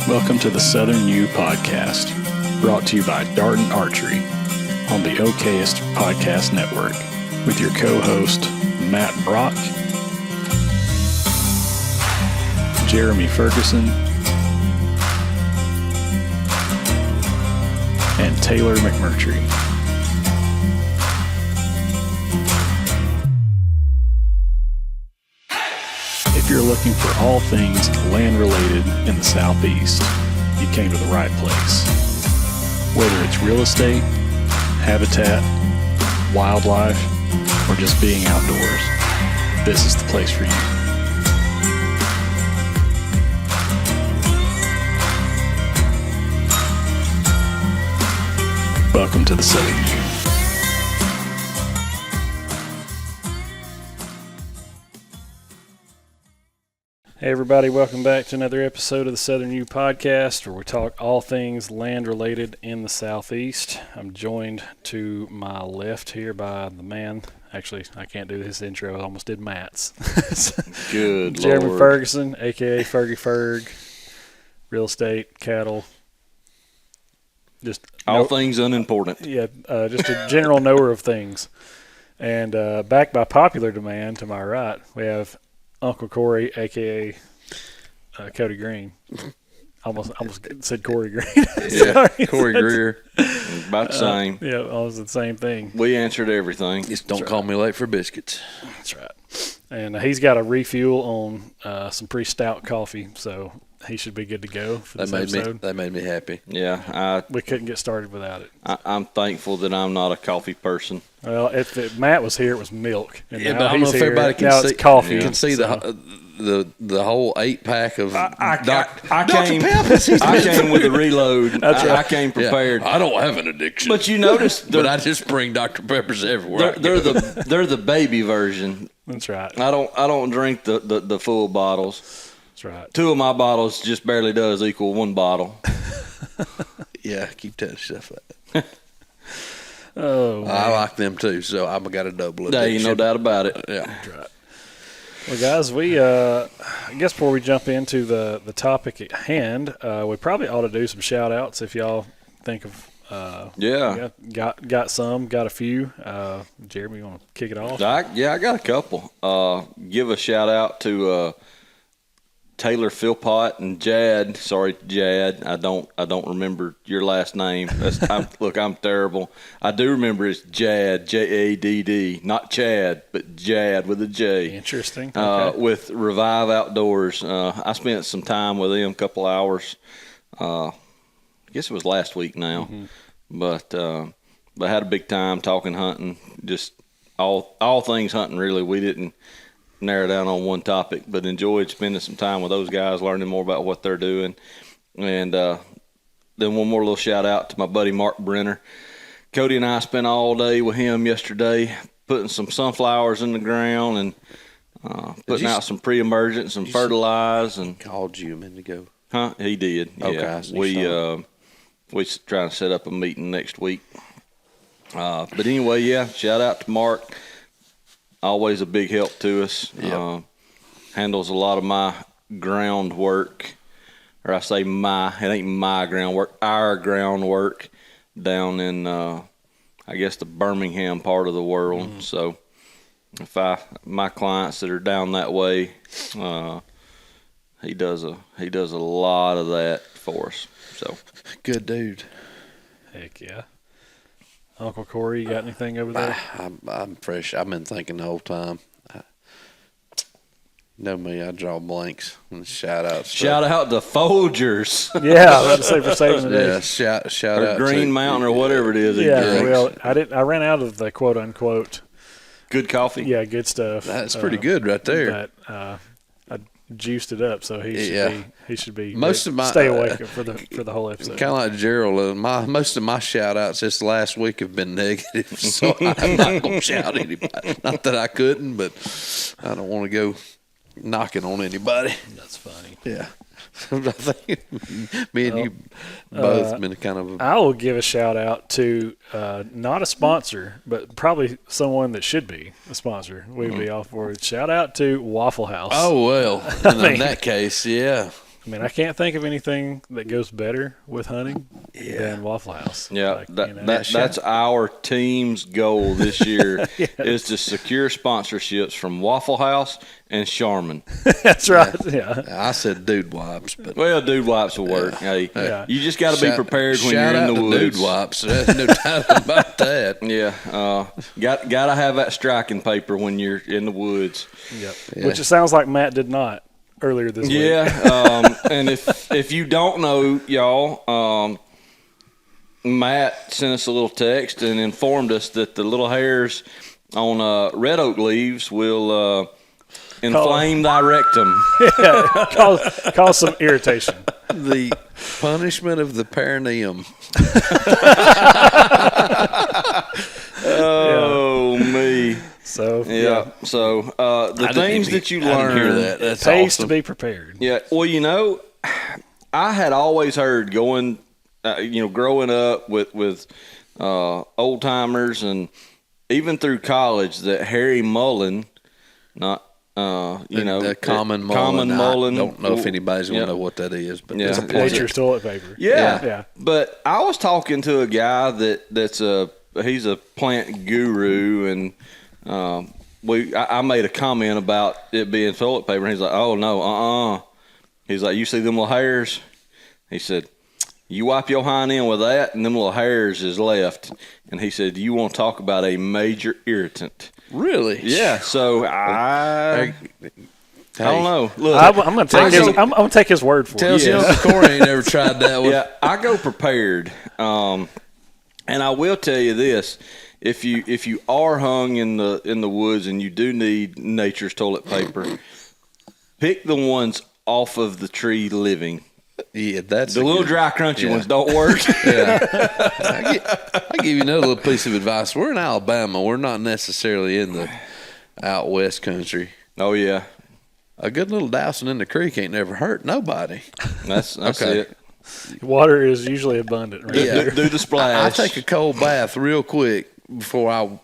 Welcome to the Southern U Podcast, brought to you by Darden Archery on the OKest Podcast Network, with your co-host, Matt Brock, Jeremy Ferguson, and Taylor McMurtry. If you're looking for all things land-related in the Southeast, you came to the right place. Whether it's real estate, habitat, wildlife, or just being outdoors, this is the place for you. Welcome to the Southern U. Hey everybody, welcome back to another episode of the Southern U Podcast, where we talk all things land related in the Southeast. I'm joined to my left here by the man. Actually, I can't do this intro. I almost did Matt's. Good Jeremy Lord. Ferguson, a.k.a. Fergie Ferg, real estate, cattle. Just all things unimportant. Yeah, just a general knower of things. And back by popular demand to my right, we have Uncle Corey, a.k.a. Cody Green. Almost said Corey Green. Yeah, Corey Greer. About the same. Yeah, almost the same thing. We answered everything. Just don't call me late for biscuits. That's right. And he's got a refuel on some pretty stout coffee, so he should be good to go for this episode. That made me happy. Yeah, We couldn't get started without it. I'm thankful that I'm not a coffee person. Well, if Matt was here, it was milk. And Yeah, now but I don't know he's if here, everybody can now see. it's coffee. You can see so. the whole 8-pack of I came with a reload. I came prepared. Yeah, I don't have an addiction, But you notice, but I just bring Dr. Peppers everywhere. they're the baby version. That's right. I don't drink the full bottles. That's right. 2 of my bottles just barely does equal 1 bottle. Yeah, keep telling yourself that. Oh, man. I like them too, so I've got a double There addiction. ain't no doubt about it. Yeah. That's right. Well, guys, we I guess before we jump into the topic at hand, we probably ought to do some shout outs if y'all think of Yeah. got a few. Jeremy, you want to kick it off? I got a couple. Give a shout out to Taylor Philpott and Jad. Sorry, Jad. I don't remember your last name. I'm terrible. I do remember it's Jad, Jadd, not Chad, but Jad with a J. Interesting. Okay. With Revive Outdoors. I spent some time with them, a couple hours. I guess it was last week now, but had a big time talking hunting. Just all things hunting. Really, we didn't narrow down on one topic, but enjoyed spending some time with those guys, learning more about what they're doing. And then one more little shout out to my buddy Mark Brenner. Cody and I spent all day with him yesterday, putting some sunflowers in the ground and putting out some pre-emergent, some fertilize, and Called you a minute ago. Huh? He did. Okay, Yeah. We trying to set up a meeting next week. But anyway, yeah. Shout out to Mark. Always a big help to us. Yep. Handles a lot of my groundwork, or I say it ain't my groundwork, our groundwork down in I guess the Birmingham part of the world. So if my clients that are down that way, he does a lot of that for us. So Good dude. Heck yeah. Uncle Corey, you got anything over there? I'm fresh. I've been thinking the whole time. Know me, I draw blanks. And shout out to Folgers. Yeah, I was about to say for saving the day. Yeah, shout or out Green to Mountain or whatever it is. Yeah, well, I ran out of the quote unquote. Good coffee. Yeah, good stuff. That's pretty good right there. That I juiced it up, so he should be Most of my stay awake for the whole episode. Kind of like Gerald, most of my shout outs this last week have been negative, so I'm not going to shout anybody. Not that I couldn't, but I don't want to go knocking on anybody. That's funny. Yeah. I think me and you both been kind of. I will give a shout out to not a sponsor, but probably someone that should be a sponsor. We'd be all for it. Shout out to Waffle House. Oh well, in that case, yeah. I mean, I can't think of anything that goes better with hunting than Waffle House. Yeah, that's our team's goal this year is to secure sponsorships from Waffle House and Charmin. That's right. Yeah. I said dude wipes, but Dude wipes will work. Hey, you just got to be prepared when you're in the woods. Dude wipes. There's no doubt about that. Yeah, got to have that striking paper when you're in the woods. Yep. Yeah. Which it sounds like Matt did not earlier this week. Yeah, and if you don't know, y'all, Matt sent us a little text and informed us that the little hairs on red oak leaves will inflame thy rectum. Yeah, cause some irritation. The punishment of the perineum. Oh, me. So So the things that you learn, it pays to be prepared. Yeah. Well, I had always heard growing up with old timers and even through college that Harry Mullen, not the common mullen. I don't know if anybody's going to know what that is, but it's nature's toilet paper. Yeah. But I was talking to a guy he's a plant guru, and I made a comment about it being toilet paper, and he's like, "Oh no, He's like, "You see them little hairs?" He said, "You wipe your hind end with that, and them little hairs is left." And he said, "You want to talk about a major irritant?" Really? Yeah. So I don't know. Look, I'm going to take his word for it. Tells you Corey ain't ever tried that one. Yeah, I go prepared, and I will tell you this: if you are hung in the woods and you do need nature's toilet paper, pick the ones off of the tree living. Yeah, that's the little dry, crunchy ones don't work. Yeah, I give you another little piece of advice. We're in Alabama. We're not necessarily in the out west country. Oh yeah, a good little dousing in the creek ain't never hurt nobody. That's it. Water is usually abundant. Right? Do the splash. I take a cold bath real quick before I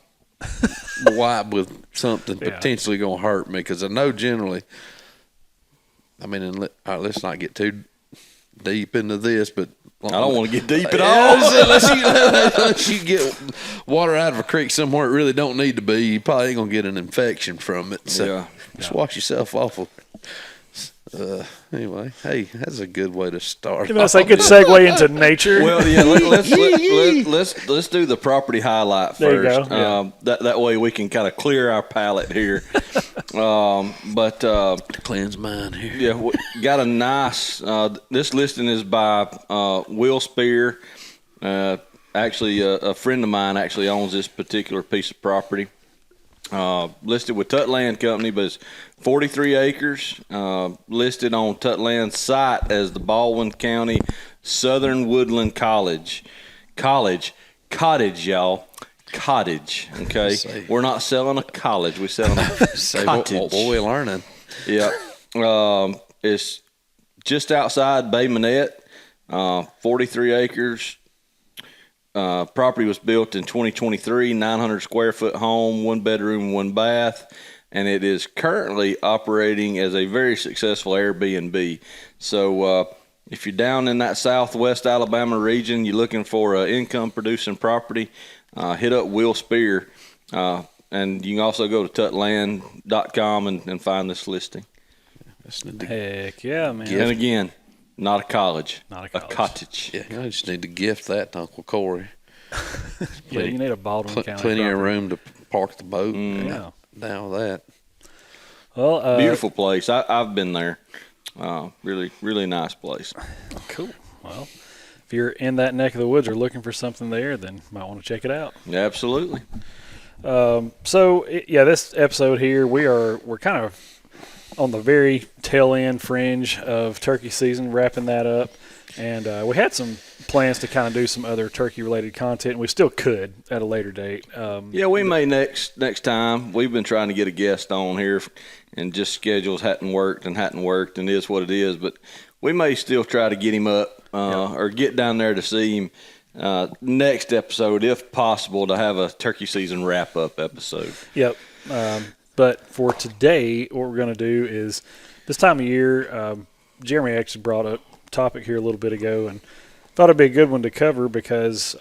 wipe with something potentially gonna hurt me, because I know generally. I mean, let's not get too deep into this, but I don't want to get deep at all. Unless you get water out of a creek somewhere it really don't need to be, you probably ain't gonna get an infection from it. So just wash yourself off. Anyway, hey, that's a good way to start. That's a good segue into nature. Well, yeah, let's do the property highlight first. There you go. That way we can kind of clear our palate here. Cleanse mine here. Yeah, we got a nice. This listing is by Will Spear. Actually, a friend of mine actually owns this particular piece of property. Listed with Tut Land Company, but it's 43 acres. Listed on Tut Land's site as the Baldwin County Southern Woodland Cottage, y'all. Cottage, okay? We're not selling a college. We're selling a cottage. What we learning? Yeah. It's just outside Bay Minette, 43 acres. Property was built in 2023, 900 square foot home, 1 bedroom, 1 bath, and it is currently operating as a very successful Airbnb. So if you're down in that southwest Alabama region, you're looking for an income producing property, hit up Will Spear, and you can also go to tutland.com and find this listing. Heck yeah, man. And again, not a college. Not a college. A cottage. Yeah, I just need to gift that to Uncle Corey. You need a Baldwin County. Plenty of room to park the boat. Yeah. Down with that. Well, beautiful place. I've been there. Really, really nice place. Cool. Well, if you're in that neck of the woods or looking for something there, then you might want to check it out. Yeah, absolutely. This episode here, we're kind of on the very tail end fringe of turkey season, wrapping that up. And we had some plans to kind of do some other turkey-related content, and we still could at a later date. We may next time. We've been trying to get a guest on here, and just schedules hadn't worked, and it is what it is. But we may still try to get him up or get down there to see him next episode, if possible, to have a turkey season wrap-up episode. Yep. But for today, what we're going to do is this time of year, Jeremy actually brought a topic here a little bit ago, and thought it'd be a good one to cover because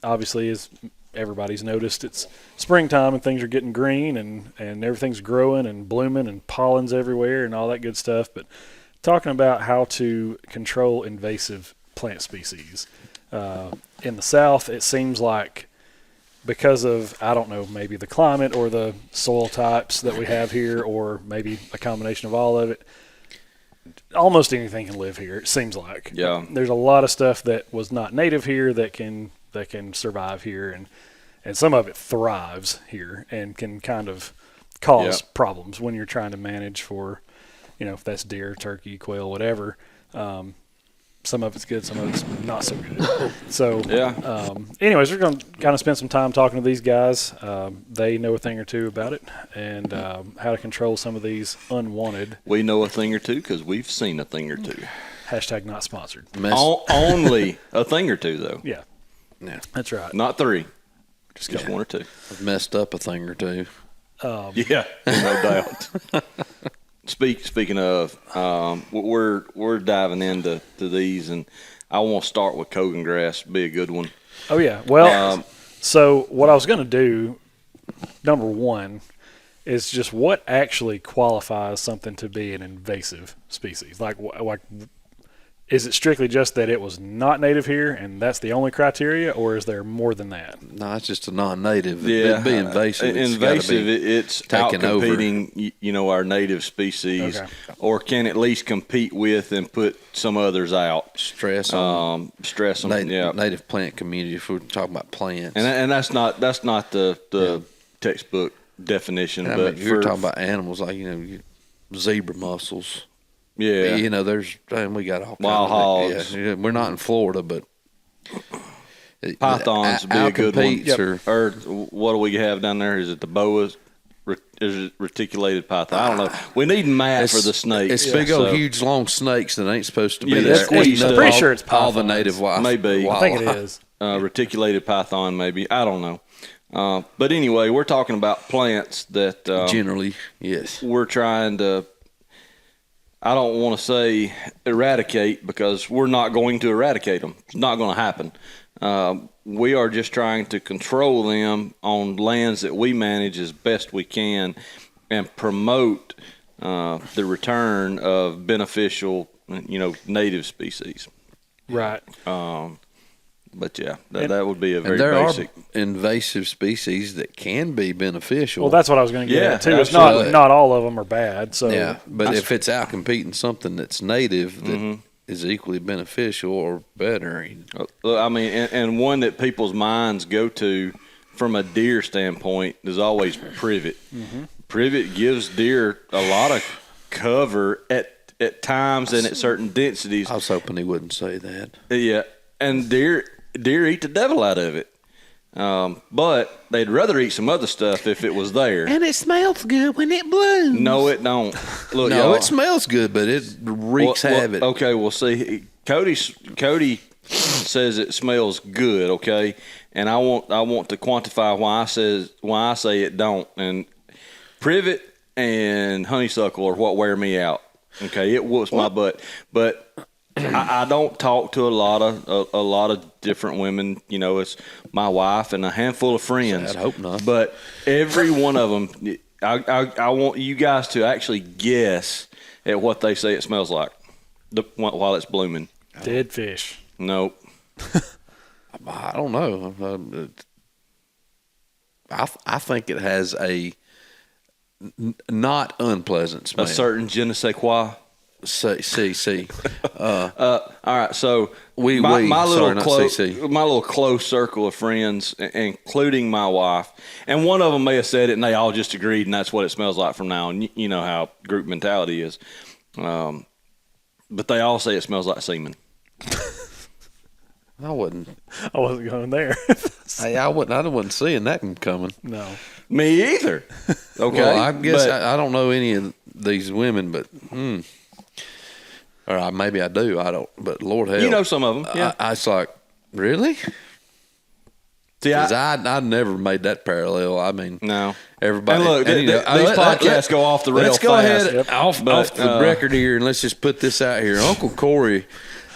obviously, as everybody's noticed, it's springtime and things are getting green and everything's growing and blooming and pollen's everywhere and all that good stuff. But talking about how to control invasive plant species. In the South, it seems like because of, I don't know, maybe the climate or the soil types that we have here, or maybe a combination of all of it, almost anything can live here, it seems like. Yeah. There's a lot of stuff that was not native here that can survive here, and some of it thrives here and can kind of cause problems when you're trying to manage for, if that's deer, turkey, quail, whatever. Some of it's good, some of it's not so good. So, anyways, we're going to kind of spend some time talking to these guys. They know a thing or two about it and how to control some of these unwanted. We know a thing or two because we've seen a thing or two. Hashtag not sponsored. Only a thing or two, though. Yeah. That's right. Not three. Just one or two. I've messed up a thing or two. Yeah, no doubt. Speaking of, we're diving into these, and I want to start with Kogan grass. Be a good one. Oh yeah. Well, so what I was going to do, number one, is just what actually qualifies something to be an invasive species. Like, is it strictly just that it was not native here, and that's the only criteria, or is there more than that? No, it's just a non-native. Yeah, It'd be invasive. It's out competing, our native species, or can at least compete with and put some others out. Stress them. Native plant community. If we're talking about plants, and that's not the textbook definition. But you're talking about animals like zebra mussels. Yeah, we got all wild hogs. Yeah, we're not in Florida, but pythons be a good one. Yep. Or what do we have down there? Is it the boas? Is it reticulated python? I don't know. We need Matt for the snakes. It's big old, huge, long snakes that ain't supposed to be there. I'm pretty sure it's pythons. All the native wild. Maybe. I think it is. Reticulated python, maybe. I don't know. But anyway, we're talking about plants that generally, yes, we're trying to. I don't want to say eradicate because we're not going to eradicate them. It's not going to happen. We are just trying to control them on lands that we manage as best we can and promote the return of beneficial, native species. Right. But yeah, that would be a very there basic. Are invasive species that can be beneficial. Well, that's what I was going to get at too. Absolutely. It's not all of them are bad. So but if it's out competing something that's native that is equally beneficial or better. I mean, and one that people's minds go to from a deer standpoint is always privet. Privet gives deer a lot of cover at times and at certain densities. I was hoping he wouldn't say that. Yeah, and deer eat the devil out of it. But they'd rather eat some other stuff if it was there. And it smells good when it blooms. No, it don't. Look, no, y'all, it smells good, but it wreaks havoc. Okay, well, see, Cody says it smells good. Okay, and I want to quantify why I say it don't. And privet and honeysuckle are what wear me out. Okay, it whoops my butt, but. I don't talk to a lot of different women. It's my wife and a handful of friends. I'd hope not. But every one of them, I want you guys to actually guess at what they say it smells like while it's blooming. Dead fish. Nope. I don't know. I think it has a not unpleasant smell. A certain je ne sais quoi. See. All right, so my little close circle of friends, including my wife, and one of them may have said it, and they all just agreed, and that's what it smells like from now on. You know how group mentality is, but they all say it smells like semen. I wasn't going there. Hey, I wasn't seeing that one coming. No, me either. Okay, well, I guess I don't know any of these women, but. Or maybe I do. I don't. But Lord help. You know some of them. Yeah. I was like, really? See, 'Cause I never made that parallel. I mean, no. everybody. And look, these podcasts go off the rail Let's go fast. ahead off the record here, and let's just put this out here. Uncle Corey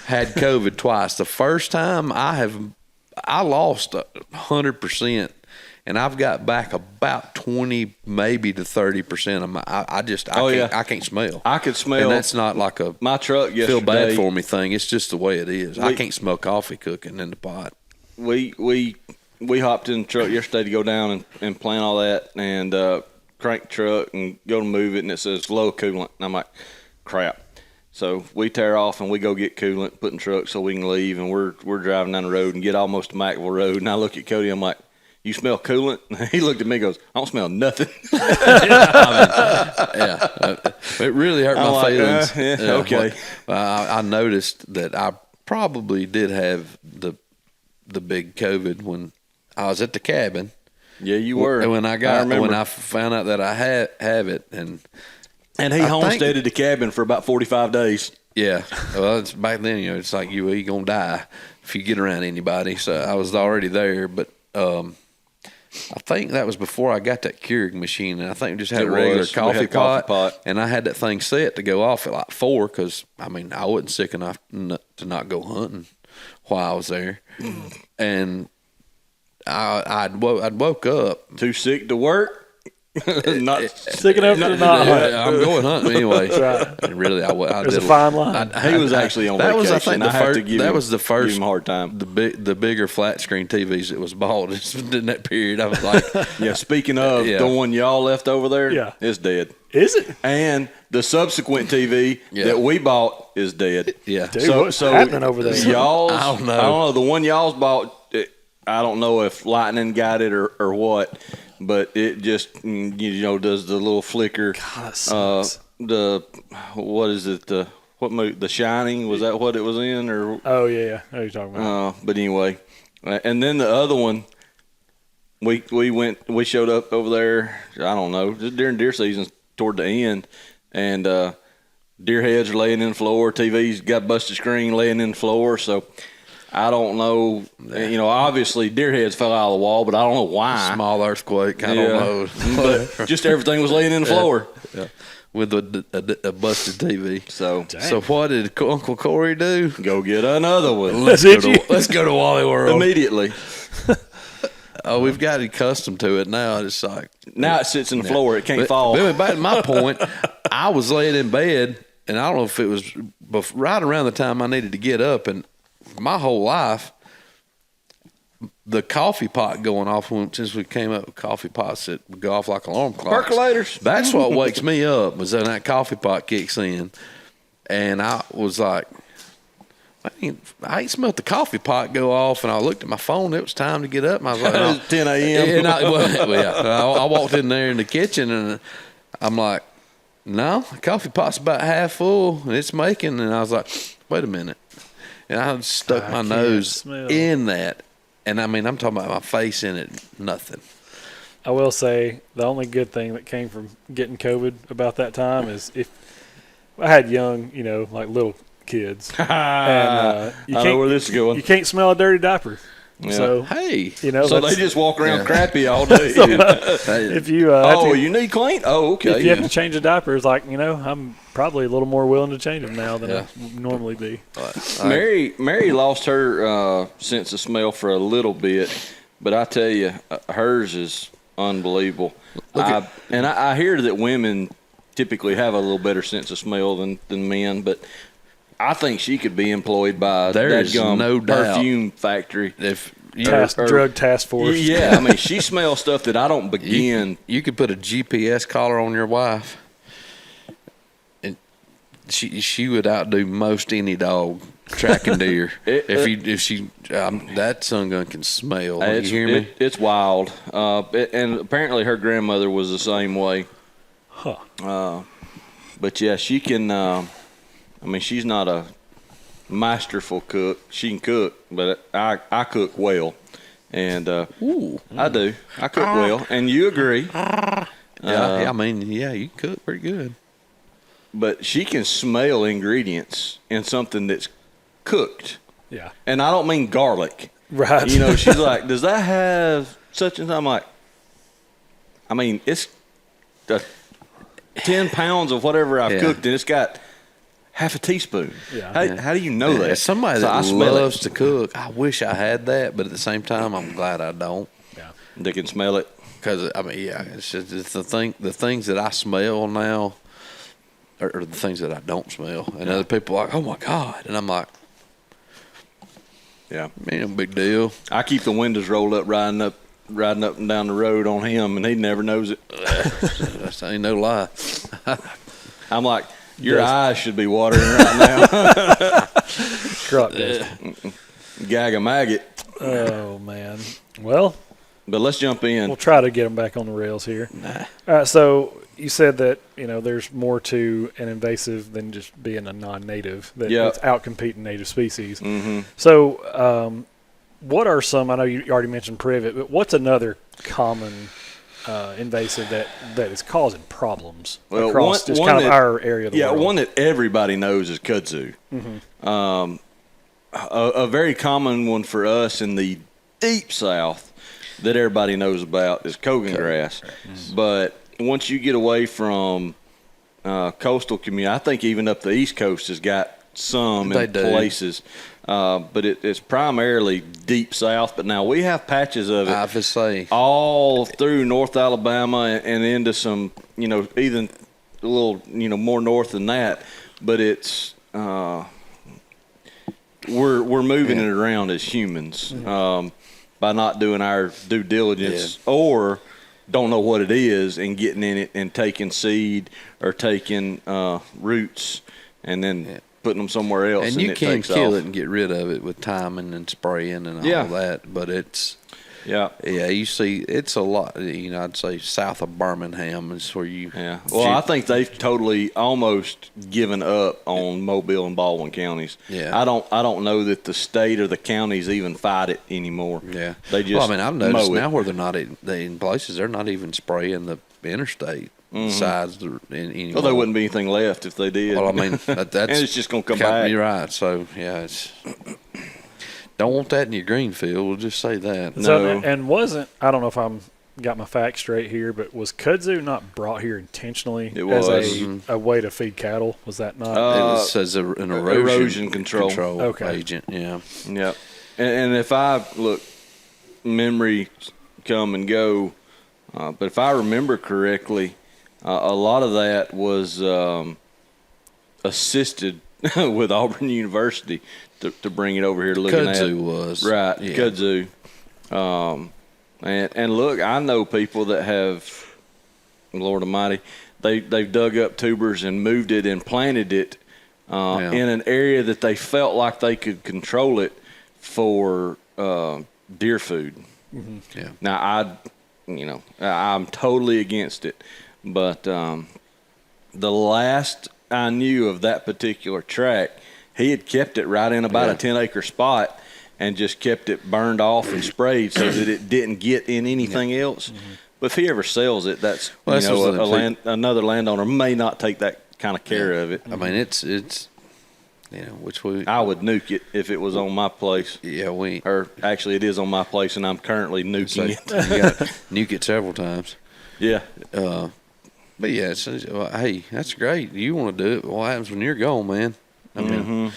had COVID twice. The first time I lost 100%, and I've got back about 20, maybe to 30% of my. I can't smell. I could smell. And that's not like my truck yesterday. Feel bad for me thing. It's just the way it is. I can't smell coffee cooking in the pot. We hopped in the truck yesterday to go down and plan all that and crank the truck and go to move it, and it says low coolant. And I'm like, crap. So we tear off and we go get coolant, put in the truck so we can leave, and we're driving down the road and get almost to McVille Road. And I look at Cody, I'm like, you smell coolant? And he looked at me and goes, I don't smell nothing. It really hurt my feelings. Okay. I noticed that I probably did have the big COVID when I was at the cabin. Yeah, you were. And when I found out that I have it, and he homesteaded the cabin for about 45 days. Yeah, well, it's back then. It's like you gonna die if you get around anybody. So I was already there, but I think that was before I got that Keurig machine, and I think we just had a regular coffee pot, and I had that thing set to go off at like 4 because I wasn't sick enough to not go hunting while I was there, and I'd woke up too sick to work. Not sick enough to not hunt. I'm going hunting anyway. Right. And really, there's a fine line. He was actually on vacation. I think that was the first. Give him a hard time. The bigger flat screen TVs that was bought in that period. I was like, yeah. Speaking of the one y'all left over there, is dead. Is it? And the subsequent TV that we bought is dead. Yeah. Dude, what's happening over there? Y'all's, I don't know. I don't know. The one y'all's bought, I don't know if lightning got it or what. But it just, does the little flicker. God, what is it? The Shining? Was that what it was in? Or oh yeah, I know what you're talking about. But anyway, and then the other one, we showed up over there. I don't know, just during deer season toward the end, and deer heads are laying in the floor. TV's got busted screen laying in the floor. So I don't know. Obviously deer heads fell out of the wall, but I don't know why. Small earthquake. I don't know. But just everything was laying in the floor. Yeah. With a busted TV. So what did Uncle Corey do? Go get another one. Let's go to Wally World immediately. Oh, we've got accustomed to it now. It's like now it sits in the floor. It can't fall. But back to my point, I was laying in bed, and I don't know if it was right around the time I needed to get up, and my whole life, the coffee pot going off since we came up with coffee pots that would go off like alarm clocks. Percolators. That's what wakes me up was when that coffee pot kicks in. And I was like, I ain't smelled the coffee pot go off, and I looked at my phone. It was time to get up. And I was like, it was 10 a.m. I walked in there in the kitchen, and I'm like, no, the coffee pot's about half full, and it's making. And I was like, wait a minute. And I stuck my nose in that. And, I'm talking about my face in it, nothing. I will say the only good thing that came from getting COVID about that time is if I had young, like little kids. And I know where this is going. You can't smell a dirty diaper. Yeah. So, hey. So they just walk around crappy all day. If you you need clean? Oh, okay. If you have to change a diaper, it's like, I'm probably a little more willing to change them now than I would normally be. Mary lost her sense of smell for a little bit, but I tell you, hers is unbelievable. I hear that women typically have a little better sense of smell than men, but I think she could be employed by there's no perfume factory. If drug task force. Yeah, she smells stuff that I don't begin. You could put a GPS collar on your wife, and she would outdo most any dog tracking deer. That son gun can smell. You hear me? It's wild. And apparently her grandmother was the same way. Huh. But yeah, she can. She's not a masterful cook. She can cook, but I cook well, and I do. I cook well, and you agree. You cook pretty good. But she can smell ingredients in something that's cooked. Yeah. And I don't mean garlic. Right. You know, she's like, does that have such and such? I'm like, I mean, it's 10 pounds of whatever I've cooked, and it's got half a teaspoon. Yeah. How do you know that? As somebody So that I smell loves it. to cook, I wish I had that, but at the same time, I'm glad I don't. Yeah. They can smell it. Because I mean, it's just it's the things that I smell now are the things that I don't smell, and other people are like, oh my God, and I'm like, Yeah. man, no big deal. I keep the windows rolled up, riding up and down the road on him, and he never knows it. That ain't no lie. I'm like, your eyes should be watering right now. Croc does. Gag a maggot. Oh, man. Well, But let's jump in. we'll try to get them back on the rails here. All right, so you said that, there's more to an invasive than just being a non-native, that it's out-competing native species. Mm-hmm. So what are some, I know you already mentioned privet, but what's another common invasive that is causing problems across just kind of our area of the world? Yeah, one that everybody knows is kudzu. Mm-hmm. A very common one for us in the deep south that everybody knows about is Kogan grass. Mm-hmm. But once you get away from coastal community, I think even up the East Coast has got some in places. But it's primarily deep south. But now we have patches of it I would say all through North Alabama and into some, even a little, more north than that. But it's we're moving it around as humans by not doing our due diligence or don't know what it is and getting in it and taking seed or taking roots and then putting them somewhere else. and you it can takes kill off. it and get rid of it with timing and spraying and all that, but it's you see it's a lot. I'd say south of Birmingham is where you Well, I think they've totally almost given up on Mobile and Baldwin counties. I don't know that the state or the counties even fight it anymore. They just I've noticed now where they're not in places they're not even spraying the interstate sides anymore. Well, there wouldn't be anything left if they did. Well, I mean that's and it's just going to come back. You're right. So it's don't want that in your green field. We'll just say that. So, and I don't know if I'm got my facts straight here, but was kudzu not brought here intentionally as a way to feed cattle? Was that not? It was as an erosion control agent. Yeah. And if I look, memory come and go, but if I remember correctly, a lot of that was assisted with Auburn University to bring it over here. Kudzu was right. Yeah. Kudzu, and look, I know people that have, Lord Almighty, they've dug up tubers and moved it and planted it in an area that they felt like they could control it for deer food. Mm-hmm. Yeah. Now I'm totally against it, but the last I knew of that particular track, he had kept it right in about a 10-acre spot and just kept it burned off and sprayed so that it didn't get in anything else. Mm-hmm. But if he ever sells it, that's another landowner may not take that kind of care of it. I mean, it's I would nuke it if it was on my place. Yeah, or actually, it is on my place, and I'm currently nuking it. You got to nuke it several times. Yeah. But yeah, hey, that's great. You want to do it? But what happens when you're gone, man? I mean,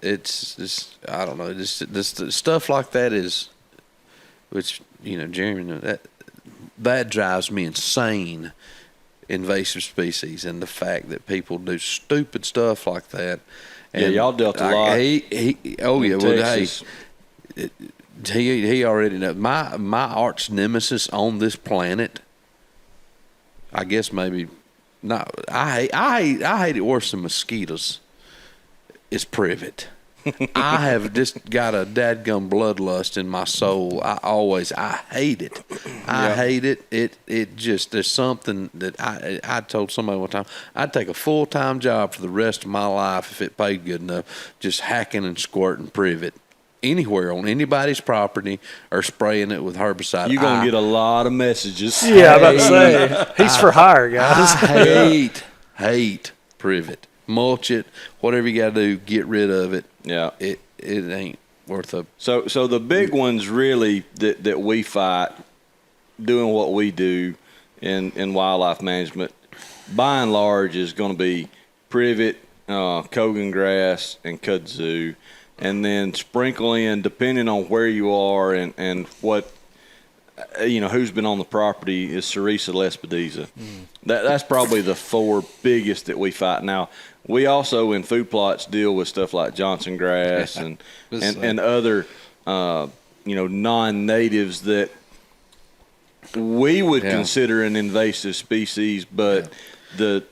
it's I don't know. This stuff like that is, which Jeremy, that drives me insane. Invasive species and the fact that people do stupid stuff like that. And y'all dealt a lot. Texas. He already knows. My arch nemesis on this planet, I guess maybe not. I hate it worse than mosquitoes. It's privet. I have just got a dadgum bloodlust in my soul. I hate it. I hate it. It just, there's something that I told somebody one time, I'd take a full-time job for the rest of my life if it paid good enough, just hacking and squirting privet anywhere on anybody's property or spraying it with herbicide. You're going to get a lot of messages. Yeah, I'm about to say, he's for hire, guys. I hate privet. Mulch it, whatever you got to do, get rid of it. Yeah, it ain't. worth of. So the big ones really that we fight doing what we do in wildlife management, by and large, is going to be privet, Kogan grass, and kudzu, and then sprinkle in, depending on where you are and what, who's been on the property, is Sericea lespedeza. That's probably the 4 biggest that we fight. Now, we also in food plots deal with stuff like Johnson grass and other non-natives that we would consider an invasive species, but the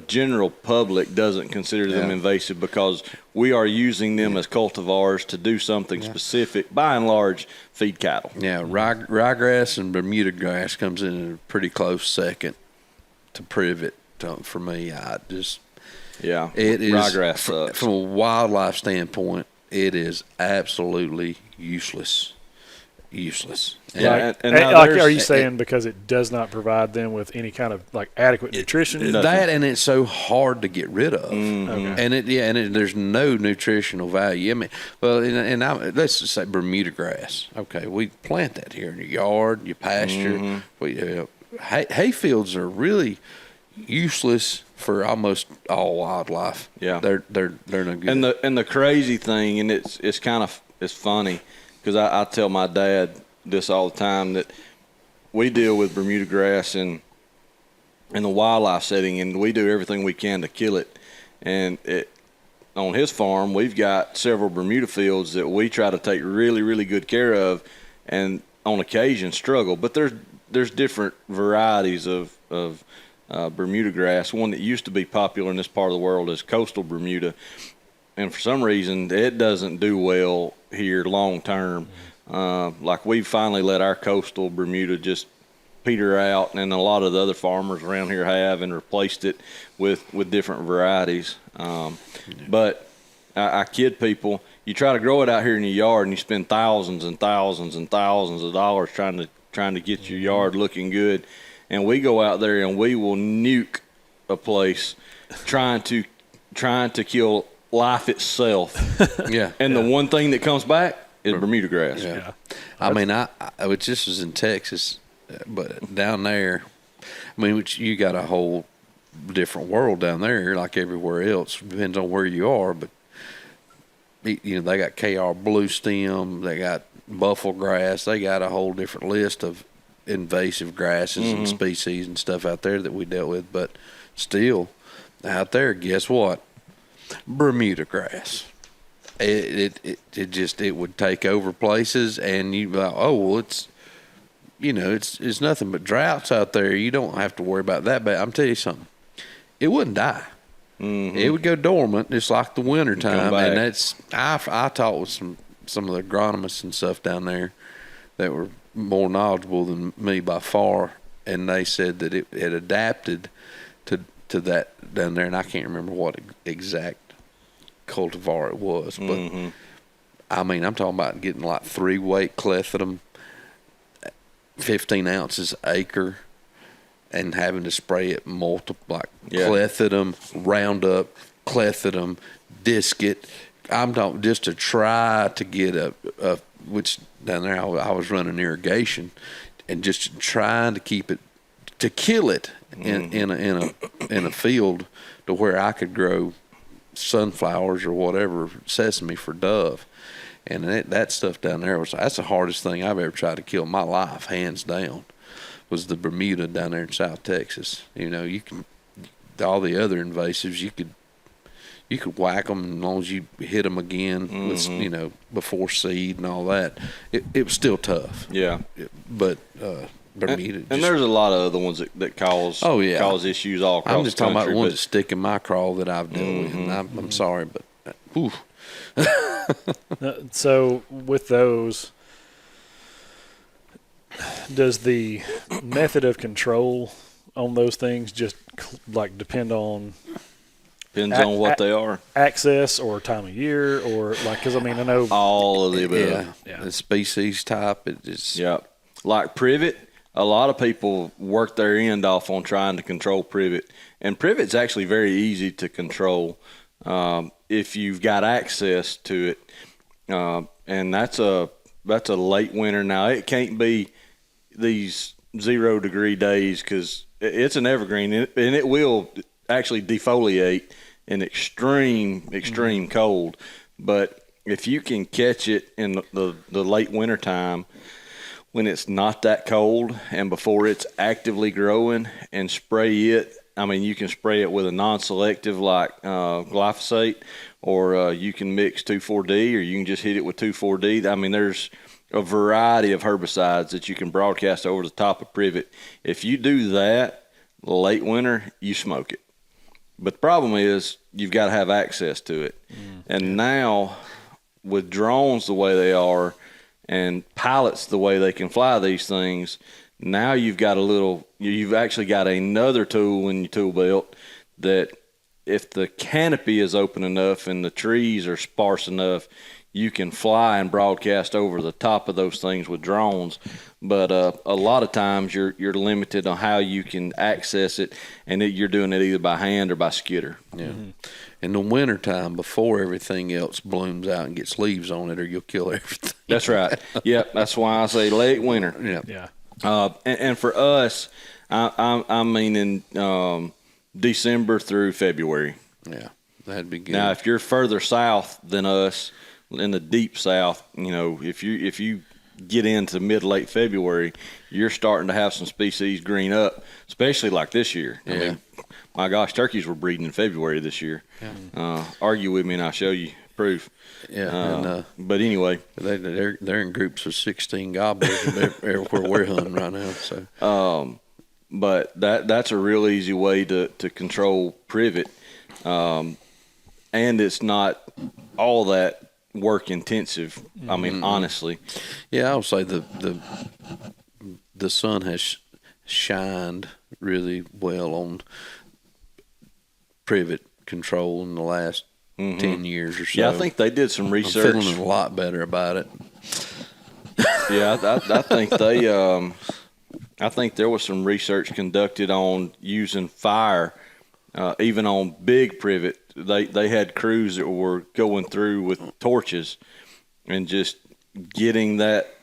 general public doesn't consider them invasive because we are using them as cultivars to do something specific, by and large, feed cattle. Yeah, ryegrass and Bermuda grass comes in a pretty close second to privet for me. It is ryegrass from a wildlife standpoint, it is absolutely useless. Yeah, are you saying because it does not provide them with any kind of adequate nutrition? And it's so hard to get rid of. Okay. And there's no nutritional value. I mean, let's just say Bermuda grass. Okay, we plant that here in your yard, your pasture. Hay fields are really useless for almost all wildlife. Yeah, they're no good. And the crazy thing, and it's kind of funny. Because I tell my dad this all the time, that we deal with Bermuda grass in the wildlife setting, and we do everything we can to kill it. And on his farm, we've got several Bermuda fields that we try to take really, really good care of, and on occasion struggle. But there's different varieties of Bermuda grass. One that used to be popular in this part of the world is coastal Bermuda. And for some reason, it doesn't do well here long term. We've finally let our coastal Bermuda just peter out, and a lot of the other farmers around here have, and replaced it with different varieties. But I kid people, you try to grow it out here in your yard, and you spend thousands and thousands and thousands of dollars trying to get your yard looking good. And we go out there and we will nuke a place trying to kill life itself. And the one thing that comes back is Bermuda grass. I mean, which this was in Texas, but down there, which you got a whole different world down there, like everywhere else. Depends on where you are, but they got KR blue stem, they got buffalo grass, they got a whole different list of invasive grasses and species and stuff out there that we dealt with. But still, out there, guess what? Bermuda grass. It would take over places, and you'd be like, oh well, it's nothing but droughts out there. You don't have to worry about that. But I'm telling you something, it wouldn't die. It would go dormant just like the winter time. And that's I talked with some of the agronomists and stuff down there that were more knowledgeable than me by far, and they said that it had adapted to that down there, and I can't remember what exact cultivar it was, but I mean, I'm talking about getting 3-weight clethodim, 15 ounces acre, and having to spray it clethodim, Roundup, clethodim, discus. I'm talking just to try to get which down there I was running irrigation, and just trying to keep it, to kill it in a field to where I could grow sunflowers or whatever, sesame for dove. And that stuff down there that's the hardest thing I've ever tried to kill in my life, hands down, was the Bermuda down there in South Texas. You can, all the other invasives, you could whack them as long as you hit them again with, before seed and all that. It was still tough. But Bermuda. And there's a lot of other ones that cause issues all across the country. I'm just talking about the ones that stick in my craw that I've dealt with. And I'm sorry, but So with those, does the method of control on those things just depend on? Depends on what they are. Access or time of year, or because I know all of the above. The species type. Like privet. A lot of people work their end off on trying to control privet, and privet's actually very easy to control if you've got access to it. And and that's a late winter. Now it can't be these 0 degree days because it's an evergreen, and it will actually defoliate in extreme cold. But if you can catch it in the late winter time when it's not that cold and before it's actively growing and spray it, I mean, you can spray it with a non-selective like glyphosate, or you can mix 2,4-D, or you can just hit it with 2,4-D. I mean, there's a variety of herbicides that you can broadcast over the top of privet. If you do that late winter, you smoke it. But the problem is you've got to have access to it. And now with drones the way they are and pilots the way they can fly these things, now you've actually got another tool in your tool belt that if the canopy is open enough and the trees are sparse enough, you can fly and broadcast over the top of those things with drones. But a lot of times you're limited on how you can access it, and you're doing it either by hand or by skidder. Yeah. In the wintertime, before everything else blooms out and gets leaves on it, or you'll kill everything. That's right. Yep, that's why I say late winter. Yeah. And for us, I mean in December through February. Yeah, that'd be good. Now, if you're further south than us, in the deep south, if you get into mid-late February, you're starting to have some species green up, especially like this year. Yeah. I mean, my gosh, turkeys were breeding in February this year. Yeah. Argue with me and I'll show you proof. Yeah. But anyway, they're in groups of 16 gobblers everywhere we're hunting right now. So, but that's a real easy way to control privet, and it's not all that work intensive. I mean, honestly. Yeah, I would say the sun has shined really well on privet control in the last 10 years or so. Yeah, I think they did some research. I'm feeling a lot better about it. Yeah, I think they. I think there was some research conducted on using fire, even on big privet. They had crews that were going through with torches and just getting that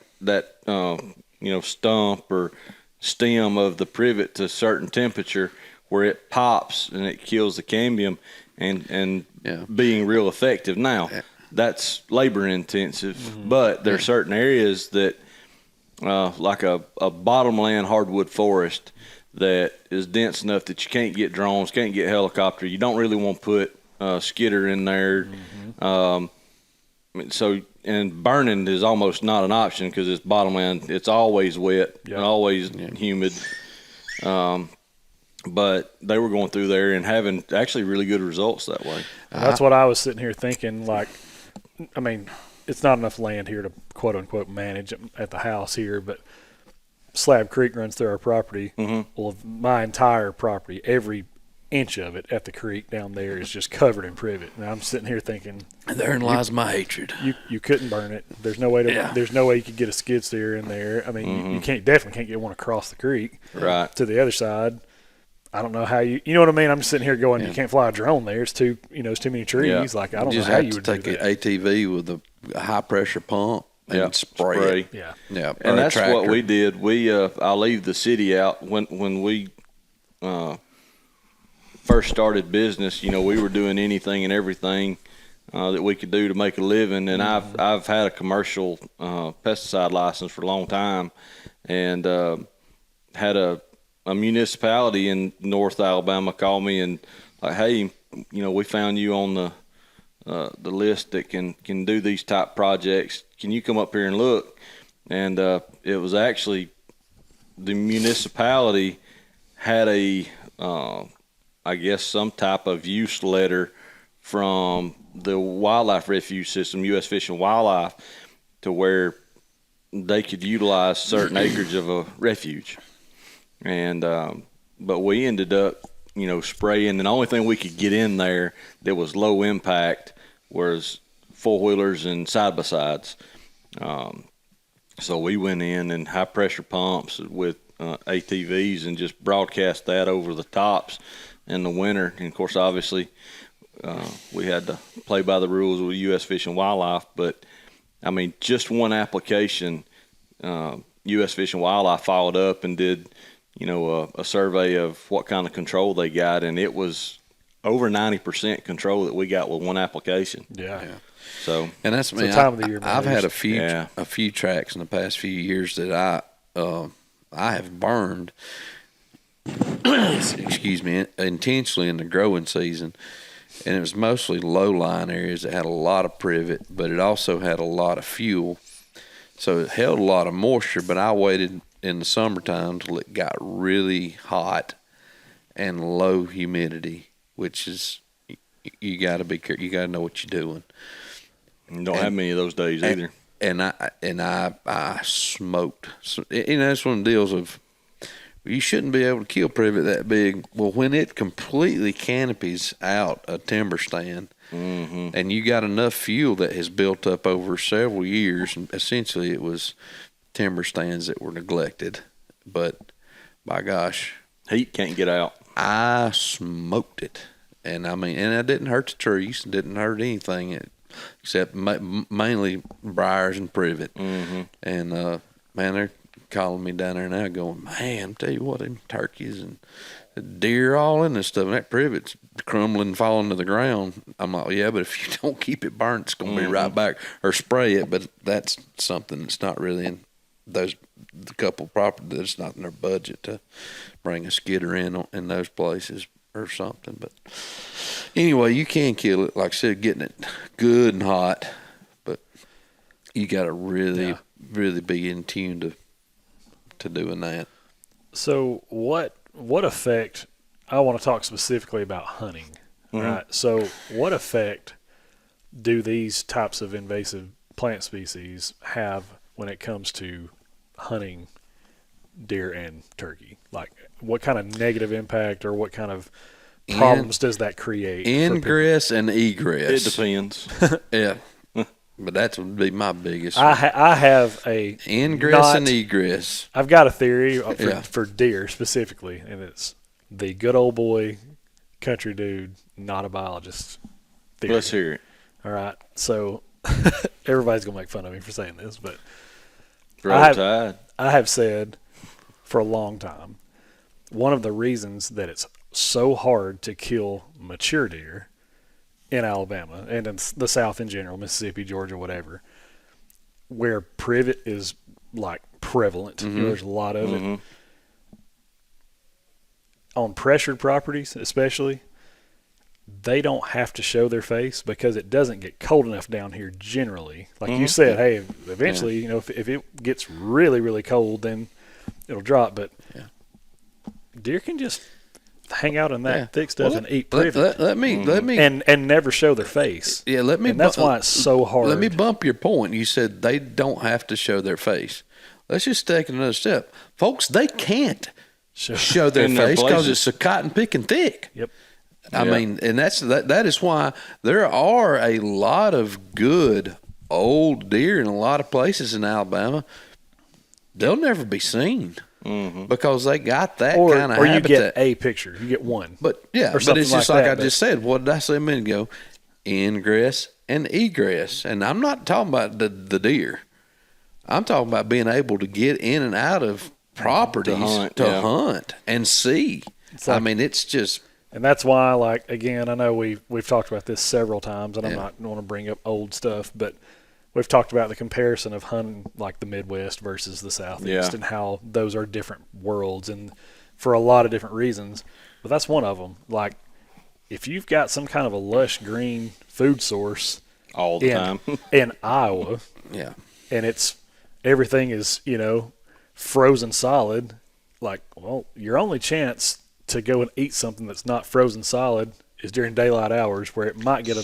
stump or stem of the privet to a certain temperature where it pops and it kills the cambium and being real effective. Now, that's labor intensive, but there are certain areas that like a bottomland hardwood forest that is dense enough that you can't get drones, can't get helicopter. You don't really want to put skidder in there. And burning is almost not an option because it's bottomland. It's always wet and always humid. But they were going through there and having actually really good results that way. That's what I was sitting here thinking. Like, I mean, it's not enough land here to quote unquote manage at the house here, but Slab Creek runs through our property. Well, my entire property, every inch of it at the creek down there is just covered in privet. And I'm sitting here thinking, therein lies my hatred. You couldn't burn it. There's no way there's no way you could get a skid steer in there. I mean, you definitely can't get one across the creek to the other side. I don't know how you know what I mean? I'm just sitting here going, you can't fly a drone there. It's too many trees. Yeah. Like, I don't know how you would do that. You just have to take an ATV with a high pressure pump and spray it. Yeah. And that's what we did. We I'll leave the city out. When we first started business, we were doing anything and everything that we could do to make a living. And I've had a commercial pesticide license for a long time, and had a municipality in North Alabama call me and like, hey, we found you on the list that can do these type projects. Can you come up here and look? And it was actually the municipality had I guess some type of use letter from the wildlife refuge system, U.S. Fish and Wildlife, to where they could utilize certain acreage of a refuge. And but we ended up spraying, and the only thing we could get in there that was low impact was four-wheelers and side-by-sides. So we went in and high pressure pumps with ATVs and just broadcast that over the tops in the winter. And of course, obviously we had to play by the rules with U.S. Fish and Wildlife, but I mean, just one application, U.S. Fish and Wildlife followed up and did, a survey of what kind of control they got, and it was over 90% control that we got with one application. Yeah. So, and that's me. time of the year I've had matters. a few tracks in the past few years that I have burned. Excuse me, intentionally in the growing season, and it was mostly low line areas that had a lot of privet, but it also had a lot of fuel, so it held a lot of moisture. But I waited in the summertime till it got really hot and low humidity, which is you got to be careful. You got to know what you're doing. You don't have many of those days either. And I smoked. So, that's one of the deals of you shouldn't be able to kill privet that big. Well, when it completely canopies out a timber stand, and you got enough fuel that has built up over several years, and essentially it was timber stands that were neglected. But by gosh, heat can't get out. I smoked it, and I didn't hurt the trees, didn't hurt anything except mainly briars and privet. And man, they're calling me down there now going, man, tell you what, them turkeys and deer all in this stuff, and that privet's crumbling, falling to the ground. I'm like, yeah, but if you don't keep it burnt, it's going to be right back, or spray it. But that's something that's not really in the couple property, that's not in their budget to bring a skidder in those places or something. But anyway, you can kill it, like I said, getting it good and hot, but you got to really be in tune to doing that. So what effect, I want to talk specifically about hunting, right? So what effect do these types of invasive plant species have when it comes to hunting deer and turkey? Like, what kind of negative impact or what kind of problems does that create? Ingress and egress. It depends. Yeah. But that would be my biggest. I have a ingress and egress. I've got a theory for deer specifically, and it's the good old boy, country dude, not a biologist theory. Let's hear it. All right. So everybody's going to make fun of me for saying this, but I have said for a long time, one of the reasons that it's so hard to kill mature deer in Alabama and in the South in general, Mississippi, Georgia, whatever, where privet is like prevalent. There's a lot of it. On pressured properties, especially, they don't have to show their face because it doesn't get cold enough down here generally. Like you said, hey, eventually, if it gets really, really cold, then it'll drop. But deer can just hang out in that thick stuff and eat privet. Let me and never show their face. Yeah, let me. And that's why it's so hard. Let me bump your point. You said they don't have to show their face. Let's just take another step, folks. They can't show their face because it's so cotton picking thick. Yep. I mean, and that is why there are a lot of good old deer in a lot of places in Alabama. They'll never be seen. Because they got that kind of habitat. Or you get a picture. You get one. But it's just like I just said. What did I say a minute ago? Ingress and egress. And I'm not talking about the deer. I'm talking about being able to get in and out of properties to hunt and see. I mean, it's just... And that's why, like, again, I know we've talked about this several times, and I'm not going to bring up old stuff, but we've talked about the comparison of hunting like the Midwest versus the Southeast and how those are different worlds and for a lot of different reasons. But that's one of them. Like, if you've got some kind of a lush green food source all the time in Iowa, and everything is, frozen solid, like, well, your only chance to go and eat something that's not frozen solid is during daylight hours where it might get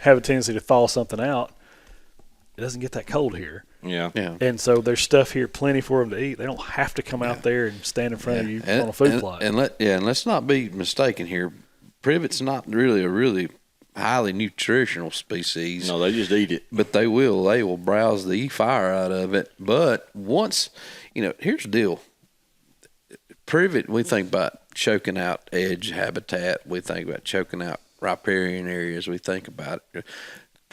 have a tendency to thaw something out. It doesn't get that cold here. Yeah. And so there's stuff here plenty for them to eat. They don't have to come out there and stand in front of you on a food plot. And let's not be mistaken here. Privet's not really a really highly nutritional species. No, they just eat it. But they will browse the fire out of it. But once, here's the deal. Privet, we think about choking out edge habitat. We think about choking out riparian areas. We think about it.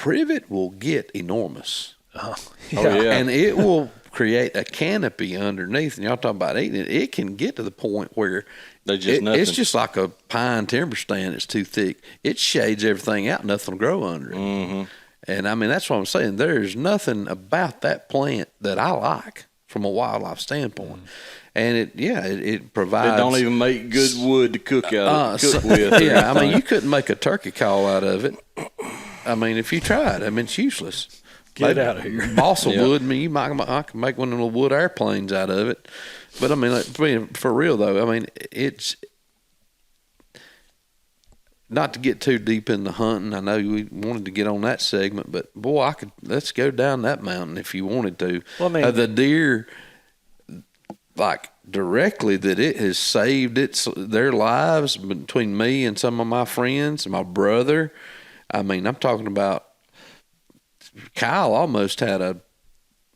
privet will get enormous. Oh, yeah. And it will create a canopy underneath. And y'all talking about eating it. It can get to the point where it's just like a pine timber stand. It's too thick. It shades everything out. Nothing will grow under it. Mm-hmm. And I mean, that's what I'm saying. There's nothing about that plant that I like from a wildlife standpoint. And it provides. It don't even make good wood to cook with. Yeah, I mean, you couldn't make a turkey call out of it. I mean, if you tried, I mean, it's useless. Get out of here. Balsa wood. I mean, I can make one of the little wood airplanes out of it. But I mean, for real though, I mean, it's not to get too deep in the hunting. I know we wanted to get on that segment, but boy, let's go down that mountain if you wanted to. Well, I mean, the deer, like directly, that it has saved their lives between me and some of my friends, my brother. I mean, I'm talking about Kyle almost had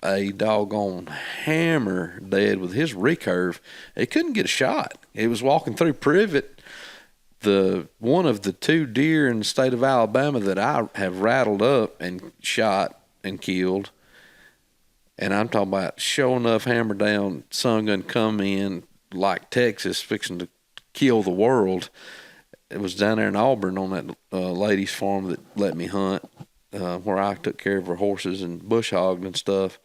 a doggone hammer dead with his recurve. He couldn't get a shot. He was walking through privet. One of the 2 deer in the state of Alabama that I have rattled up and shot and killed. And I'm talking about sure enough, hammer down, sun gun come in like Texas, fixing to kill the world. It was down there in Auburn on that lady's farm that let me hunt, where I took care of her horses and bush hogged and stuff.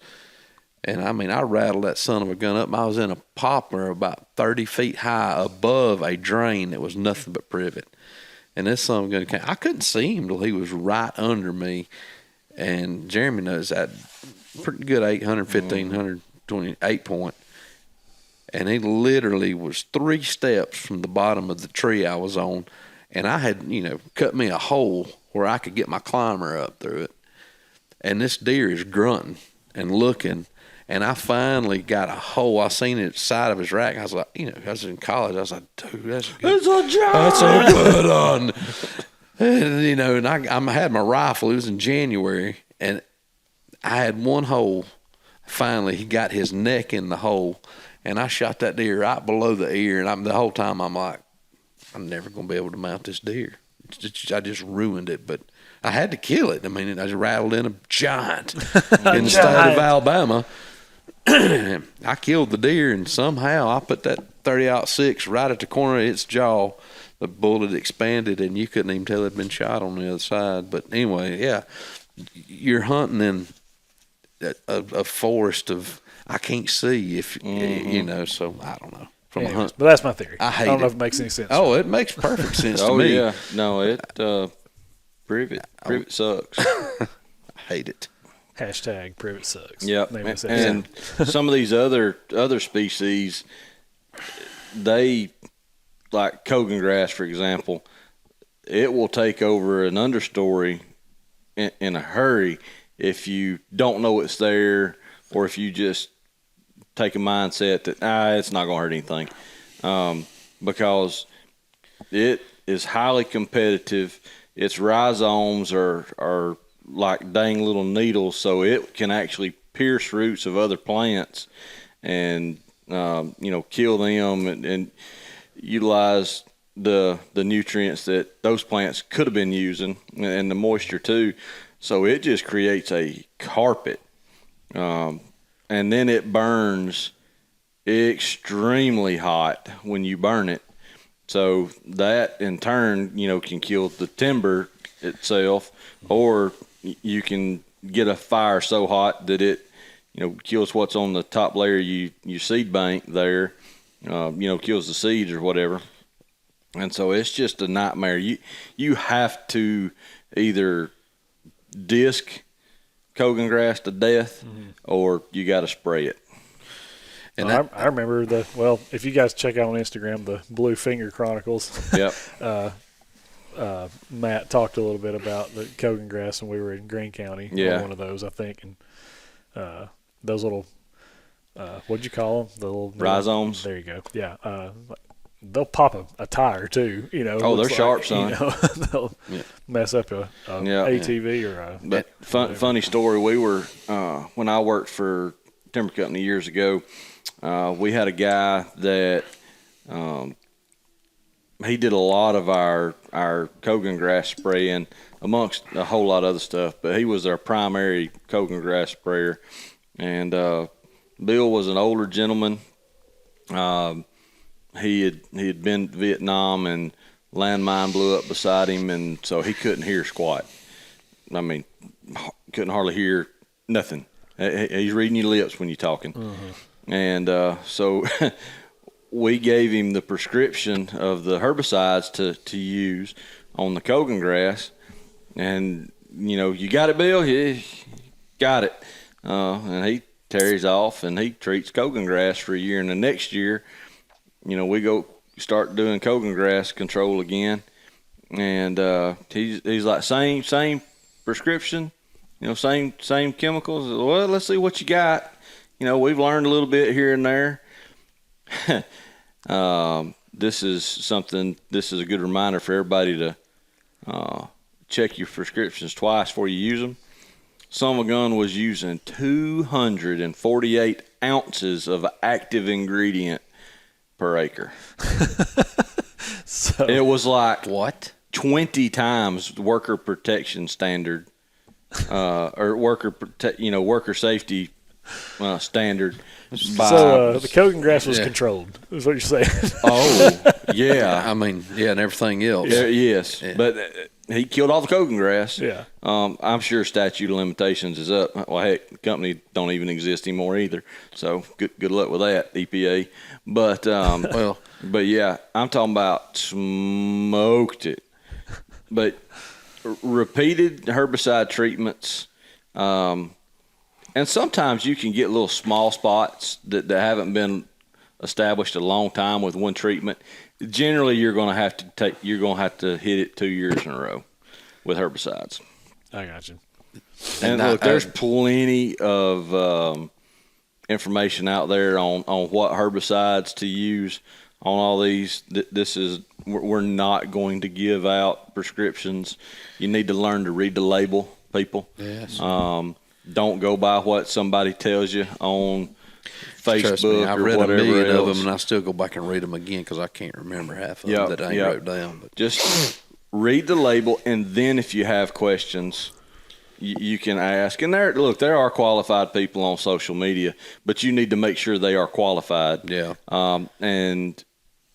And I mean, I rattled that son of a gun up. I was in a poplar about 30 feet high above a drain that was nothing but privet. And this son of a gun came. I couldn't see him till he was right under me. And Jeremy knows that pretty good 815, 128 point. And he literally was 3 steps from the bottom of the tree I was on. And I had, cut me a hole where I could get my climber up through it. And this deer is grunting and looking. And I finally got a hole. I seen it at the side of his rack. I was like, I was in college. I was like, dude, that's a good one. And, and I had my rifle. It was in January. And I had one hole. Finally, he got his neck in the hole. And I shot that deer right below the ear. And the whole time I'm like, I'm never going to be able to mount this deer. I just ruined it. But I had to kill it. I mean, I just rattled in a giant in the state of Alabama. I killed the deer, and somehow I put that 30-06 right at the corner of its jaw. The bullet expanded, and you couldn't even tell it had been shot on the other side. But anyway, yeah, you're hunting in a forest of I can't see if so I don't know. From a hunt, but that's my theory. I don't know if it makes any sense. Oh, it makes perfect sense to me. Yeah, no, privet sucks. I hate it. Hashtag privet sucks. Yep. And some of these other species, they, like Kogan grass, for example, it will take over an understory in a hurry if you don't know it's there, or if you just take a mindset that it's not going to hurt anything, because it is highly competitive. Its rhizomes are like dang little needles, so it can actually pierce roots of other plants and kill them and utilize the nutrients that those plants could have been using and the moisture too. So it just creates a carpet, and then it burns extremely hot when you burn it. So that in turn, can kill the timber itself, or you can get a fire so hot that it, kills what's on the top layer, you seed bank there, kills the seeds or whatever. And so it's just a nightmare. You have to either disc Kogan grass to death, or you got to spray it. And I remember if you guys check out on Instagram, the Blue Finger Chronicles. Yep. Matt talked a little bit about the Kogan grass when we were in Greene County. Yeah. One of those, I think. And those little, what'd you call them? The little rhizomes. There you go. Yeah. They'll pop a tire too. Oh, they're sharp, son. They'll mess up a ATV or a. But funny story. We were when I worked for timber company years ago. We had a guy that he did a lot of our Kogan grass spraying amongst a whole lot of other stuff, but he was our primary Kogan grass sprayer. And Bill was an older gentleman. He had been to Vietnam, and landmine blew up beside him, and so he couldn't hear squat. I mean, couldn't hardly hear nothing. He's reading your lips when you're talking. And so we gave him the prescription of the herbicides to use on the Kogan grass. And, you got it, Bill? Yeah, got it. And he carries off, and he treats Kogan grass for a year. And the next year, we go start doing Kogan grass control again. And he's like, same prescription, same chemicals. Well, let's see what you got. We've learned a little bit here and there. This is a good reminder for everybody to check your prescriptions twice before you use them. Gun was using 248 ounces of active ingredient per acre. So it was like What? 20 times worker protection standard, or worker safety standard. So the Kogan grass was controlled, is what you're saying. Oh, yeah. I mean, yeah, and everything else. Yes. Yeah. But he killed all the Kogan grass. Yeah. I'm sure statute of limitations is up. Well, heck, the company don't even exist anymore either. So good luck with that, EPA. But, but yeah, I'm talking about smoked it. But repeated herbicide treatments, and sometimes you can get little small spots that haven't been established a long time with one treatment. Generally, you're going to have to hit it 2 years in a row with herbicides. I got you. And look, there's plenty of information out there on what herbicides to use on all these. We're not going to give out prescriptions. You need to learn to read the label, people. Yes. Don't go by what somebody tells you on Facebook. Trust me, I've read whatever a million else. of them, and I still go back and read them again because I can't remember half of them that I ain't wrote down. But just read the label, and then if you have questions, you can ask. And there are qualified people on social media, but you need to make sure they are qualified. Yeah. And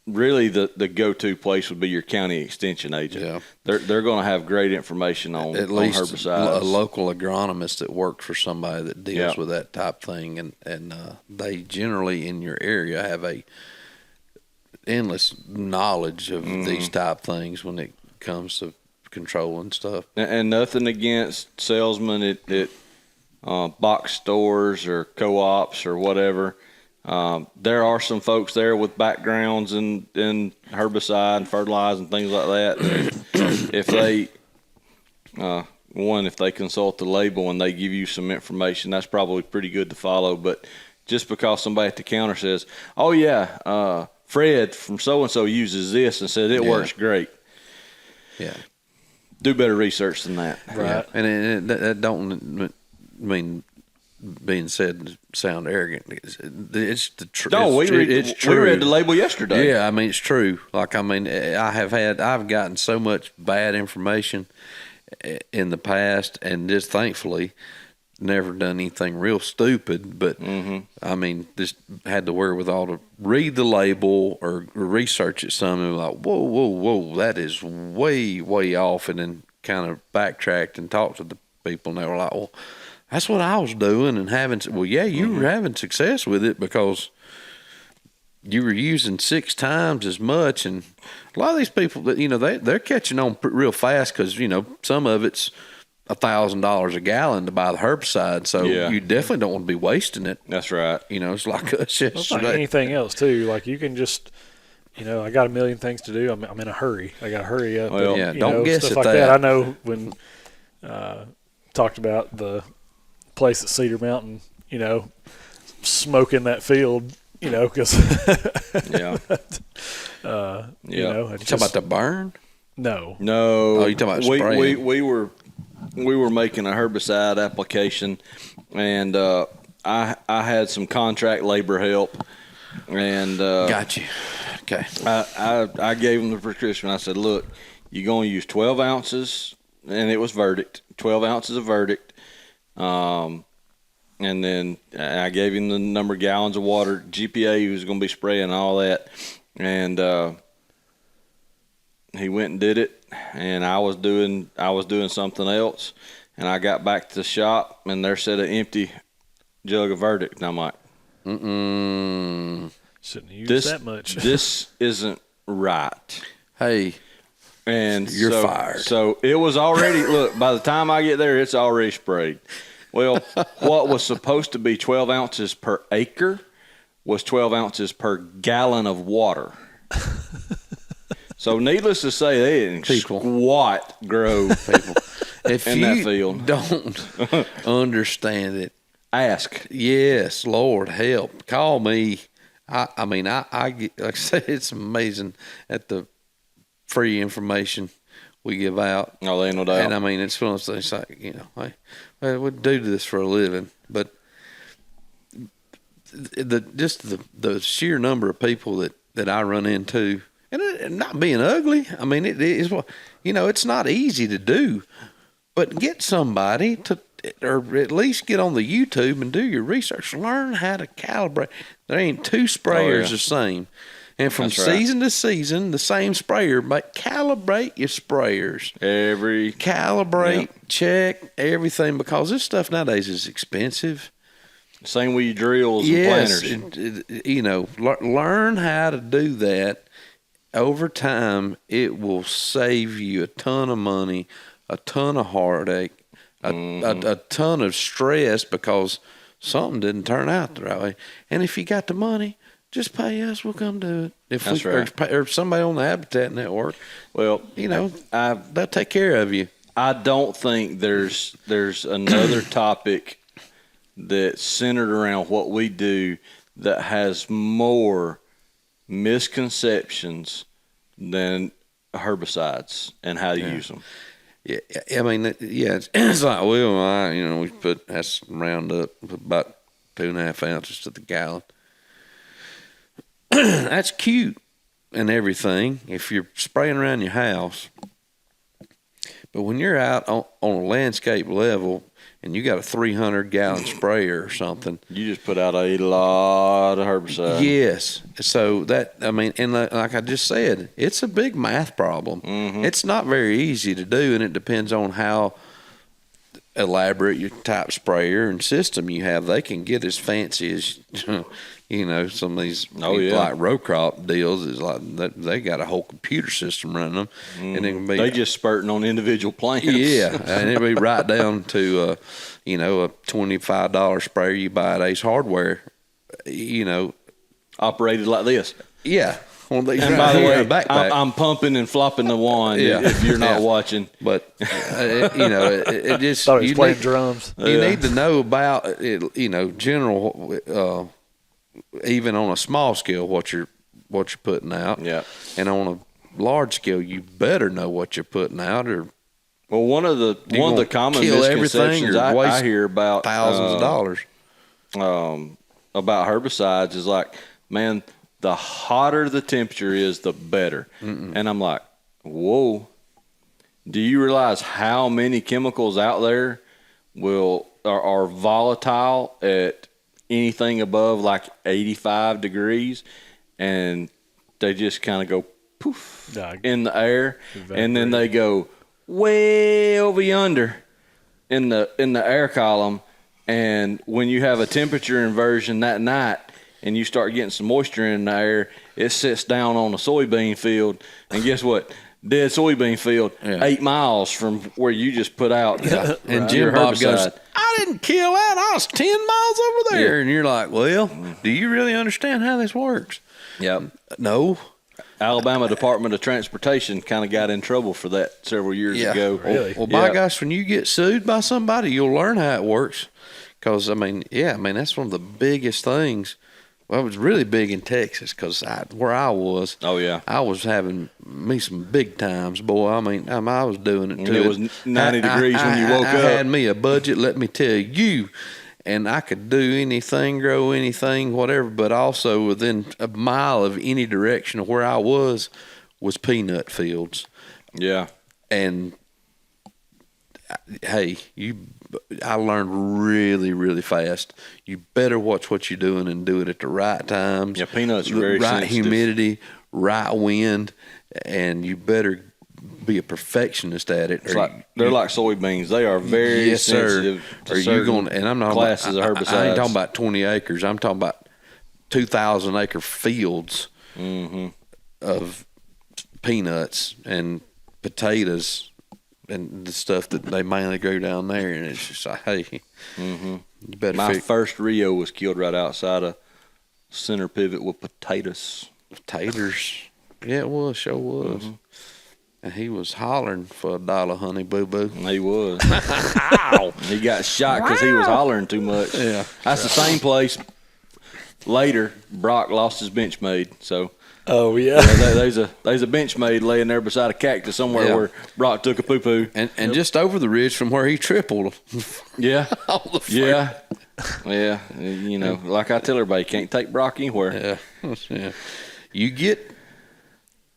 really, the go-to place would be your county extension agent. Yeah. They're going to have great information on at least herbicides. a local agronomist that works for somebody that deals with that type thing, and they generally in your area have a endless knowledge of these type things when it comes to controlling stuff. And nothing against salesmen at box stores or co-ops or whatever. There are some folks there with backgrounds in herbicide and fertilizer and things like that. If they consult the label and they give you some information, that's probably pretty good to follow. But just because somebody at the counter says, "Oh yeah, Fred from so and so uses this and said it works great," do better research than that. Right. Yeah. And that don't mean being said sound arrogant. It's the truth. No, we read the label yesterday. Yeah, I mean it's true. Like I've gotten so much bad information in the past, and just thankfully never done anything real stupid. But I mean, just had the wherewithal to read the label or research it some, and like, whoa, that is way off, and then kind of backtracked and talked to the people, and they were like, well, that's what I was doing and having. Well, yeah, you were having success with it because you were using 6 times as much. And a lot of these people that they're catching on real fast because some of it's $1,000 a gallon to buy the herbicide, so you definitely don't want to be wasting it. That's right. It's like us yesterday. It's like anything else too. Like you can just. I got a million things to do. I'm in a hurry. I got to hurry up. Well, don't guess stuff at like that. I know when talked about the place at Cedar Mountain, smoking that field, because Yeah. you talking about the burn? No. Oh, you talking about spraying? We were making a herbicide application, and I had some contract labor help, and Got you. Okay. I gave him the prescription. I said, look, you're going to use 12 ounces, and it was verdict, 12 ounces of verdict. And then I gave him the number of gallons of water, GPA he was going to be spraying and all that. And he went and did it, and I was doing something else. And I got back to the shop, and there said an empty jug of verdict. And I'm like, shouldn't have used that much. This isn't right. Hey, and you're fired. So it was already, look, by the time I get there, it's already sprayed. Well, what was supposed to be 12 ounces per acre was 12 ounces per gallon of water. So needless to say, they didn't squat grow people. If in you that field. Don't understand it, ask. Yes, Lord, help. Call me. I mean, I get, like I said, it's amazing at the free information we give out. Oh, there ain't no doubt. And I mean, it's one of those things like, you know, hey, we do this for a living, but the sheer number of people that I run into, and not being ugly, I mean, it is, you know, it's not easy to do, but get somebody to, or at least get on the YouTube and do your research. Learn how to calibrate. There ain't two sprayers the same. And from season to season, the same sprayer, but calibrate your sprayers. Calibrate, check everything, because this stuff nowadays is expensive. Same with your drills and planters. You know, learn how to do that. Over time, it will save you a ton of money, a ton of heartache, a ton of stress because something didn't turn out the right way. And if you got the money, just pay us. We'll come do it. Or somebody on the Habitat Network. Well, you know, they'll take care of you. I don't think there's another topic that's centered around what we do that has more misconceptions than herbicides and how to use them. Yeah, I mean, it's like, well, you know, we put that's Roundup about 2.5 ounces to the gallon. That's cute and everything if you're spraying around your house, but when you're out on a landscape level and you got a 300-gallon sprayer or something, you just put out a lot of herbicide. Yes. So that, I mean, and like I just said, it's a big math problem. Mm-hmm. It's not very easy to do, and it depends on how elaborate your type sprayer and system you have. They can get as fancy as, you know, some of these like row crop deals is like they got a whole computer system running them, and it can be, they just spurting on individual plants. Yeah, and it'll be right down to you know, a $25 sprayer you buy at Ace Hardware, you know, operated like this. Yeah. And by the way, I'm pumping and flopping the wand if you're not watching. But, you know, it just... Thought he was playing drums. You need to know about, it, you know, general, even on a small scale, what you're putting out. Yeah. And on a large scale, you better know what you're putting out, or... Well, one of the common misconceptions I hear about thousands of dollars about herbicides is like, man, the hotter the temperature is, the better. And I'm like, whoa, do you realize how many chemicals out there are volatile at anything above like 85 degrees, and they just kind of go poof in the air, and then they go way over yonder in the air column, and when you have a temperature inversion that night and you start getting some moisture in the air, it sits down on a soybean field, and guess what? Dead soybean field, 8 miles from where you just put out and Jim Bob goes, I didn't kill that, I was 10 miles over there. And you're like, well, do you really understand how this works? No. Alabama Department of Transportation kind of got in trouble for that several years ago. Really? Well, by gosh, when you get sued by somebody, you'll learn how it works. Because, I mean, that's one of the biggest things. Well, it was really big in Texas because where I was. Oh, yeah. I was having me some big times, boy. I mean, I was doing it too. It was 90 degrees when you woke up. I had me a budget, let me tell you. and I could do anything, grow anything, whatever. But also within a mile of any direction of where I was peanut fields. Yeah. And hey, I learned really, really fast. You better watch what you're doing and do it at the right times. Yeah, peanuts are very right sensitive. Humidity, right wind, and you better be a perfectionist at it. They're like soybeans. They are very yes, sensitive sir. to certain And I'm not classes of herbicides. I ain't talking about 20 acres. I'm talking about 2,000 acre fields of peanuts and potatoes and the stuff that they mainly grow down there. And it's just like, hey, you better. My first Rio was killed right outside of center pivot with potatoes. Taters. Yeah, it was. Sure was. And he was hollering for $1, honey boo boo. He was. Ow! He got shot because he was hollering too much. Yeah. That's the same place. Later, Brock lost his Benchmade. So. Oh yeah. There's a Benchmade laying there beside a cactus somewhere where Brock took a poo poo. And just over the ridge from where he tripled. Yeah. Yeah. Yeah. You know, like I tell everybody, you can't take Brock anywhere. Yeah. You get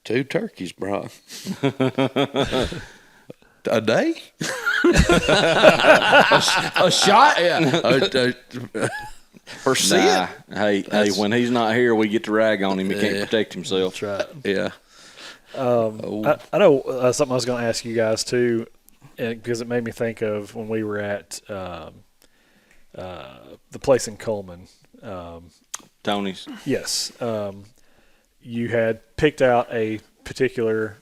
2 turkeys, Brock. A day? A shot? Yeah. Per se. Hey, when he's not here, we get to rag on him. He can't protect himself. That's right. Yeah. I know something I was going to ask you guys too, because it made me think of when we were at the place in Coleman. Tony's. Yes. You had picked out a particular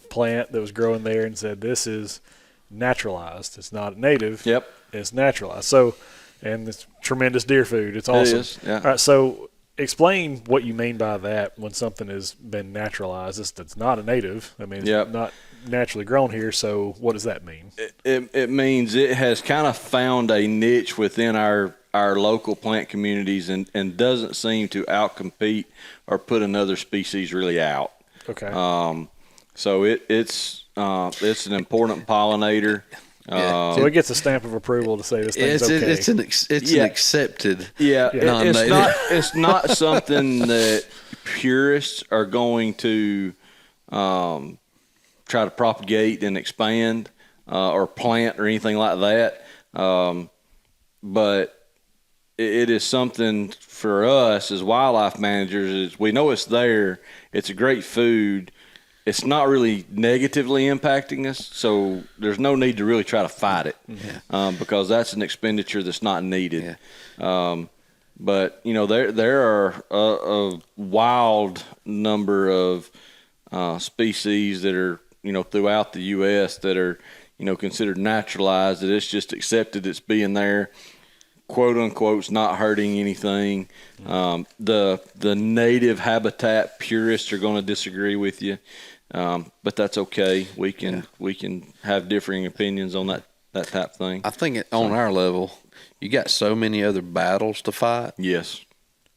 plant that was growing there and said, this is naturalized. It's not native. Yep. It's naturalized. So, and it's tremendous deer food. It's awesome. It is, yeah. All right. So explain what you mean by that when something has been naturalized. It's not a native. I mean, it's not naturally grown here. So what does that mean? It means it has kind of found a niche within our local plant communities and doesn't seem to outcompete or put another species really out. Okay. So it's an important pollinator. So it gets a stamp of approval to say this thing's okay. It's an accepted. Yeah, non-native. it's not something that purists are going to try to propagate and expand or plant or anything like that. But it is something for us as wildlife managers. Is we know it's there. It's a great food. It's not really negatively impacting us, so there's no need to really try to fight it because that's an expenditure that's not needed. Yeah. But you know, there are a wild number of species that are throughout the U.S. that are considered naturalized. That it's just accepted it's being there. Quote unquote, it's not hurting anything. The native habitat purists are going to disagree with you. But that's okay. We can have differing opinions on that type of thing. I think on our level, you got so many other battles to fight. Yes.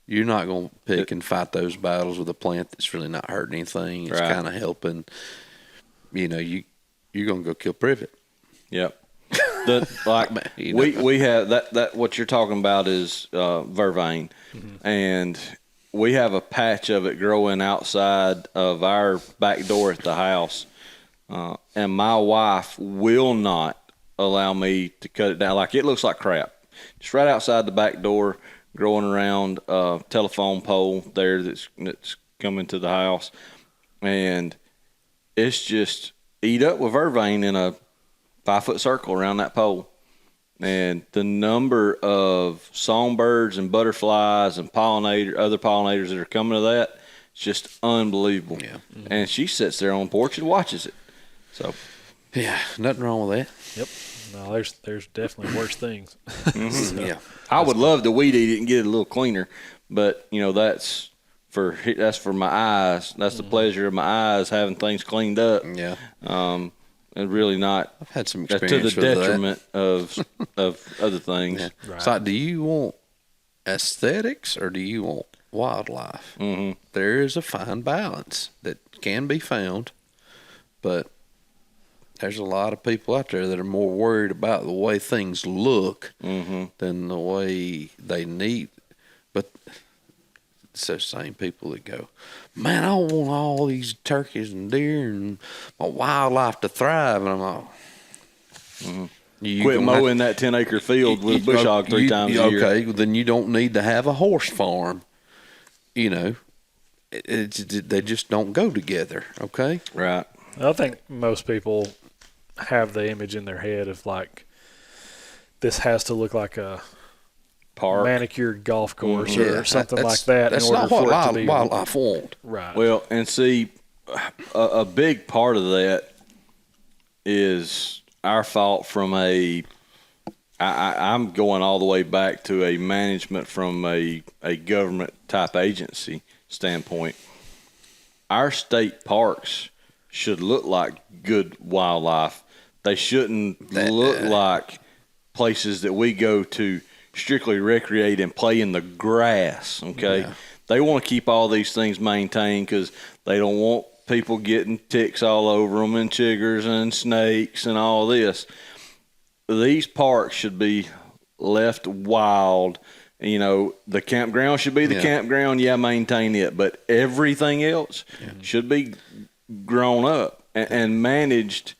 You're not going to pick and fight those battles with a plant that's really not hurting anything. It's kind of helping. You're going to go kill privet. Yep. We have that. What you're talking about is vervain, and we have a patch of it growing outside of our back door at the house, and my wife will not allow me to cut it down. Like, it looks like crap. Just right outside the back door, growing around a telephone pole there that's coming to the house, and it's just eat up with vervain in a 5-foot circle around that pole. And the number of songbirds and butterflies and other pollinators that are coming to that, it's just unbelievable. Yeah. And she sits there on the porch and watches it. So, yeah, nothing wrong with that. Yep. No, there's definitely worse things. So, yeah. I would love to weed eat it and get it a little cleaner, but that's for my eyes. That's the pleasure of my eyes, having things cleaned up. Yeah. And really not. I've had some experience to the with detriment of other things. Yeah. Right. So, do you want aesthetics or do you want wildlife? Mm-hmm. There is a fine balance that can be found, but there's a lot of people out there that are more worried about the way things look than the way they need. But it's those same people that go, man, I want all these turkeys and deer and my wildlife to thrive. And I'm like, quit mowing that 10-acre field with bush hog 3 times a year. Okay, well, then you don't need to have a horse farm. You know, they just don't go together. Okay, Right. I think most people have the image in their head of like, this has to look like a Park. manicured golf course Yeah, or something like that's- that. That's in order not what for it to be wildlife want. right. Well, and see, a big part of that is our fault from I'm going all the way back to a management from a government type agency standpoint. Our state parks should look like good wildlife. They shouldn't look like places that we go to strictly recreate and play in the grass, okay? Yeah. They want to keep all these things maintained because they don't want people getting ticks all over them and chiggers and snakes and all this. These parks should be left wild. You know, the campground should be the campground. Yeah, maintain it. But everything else should be grown up and managed.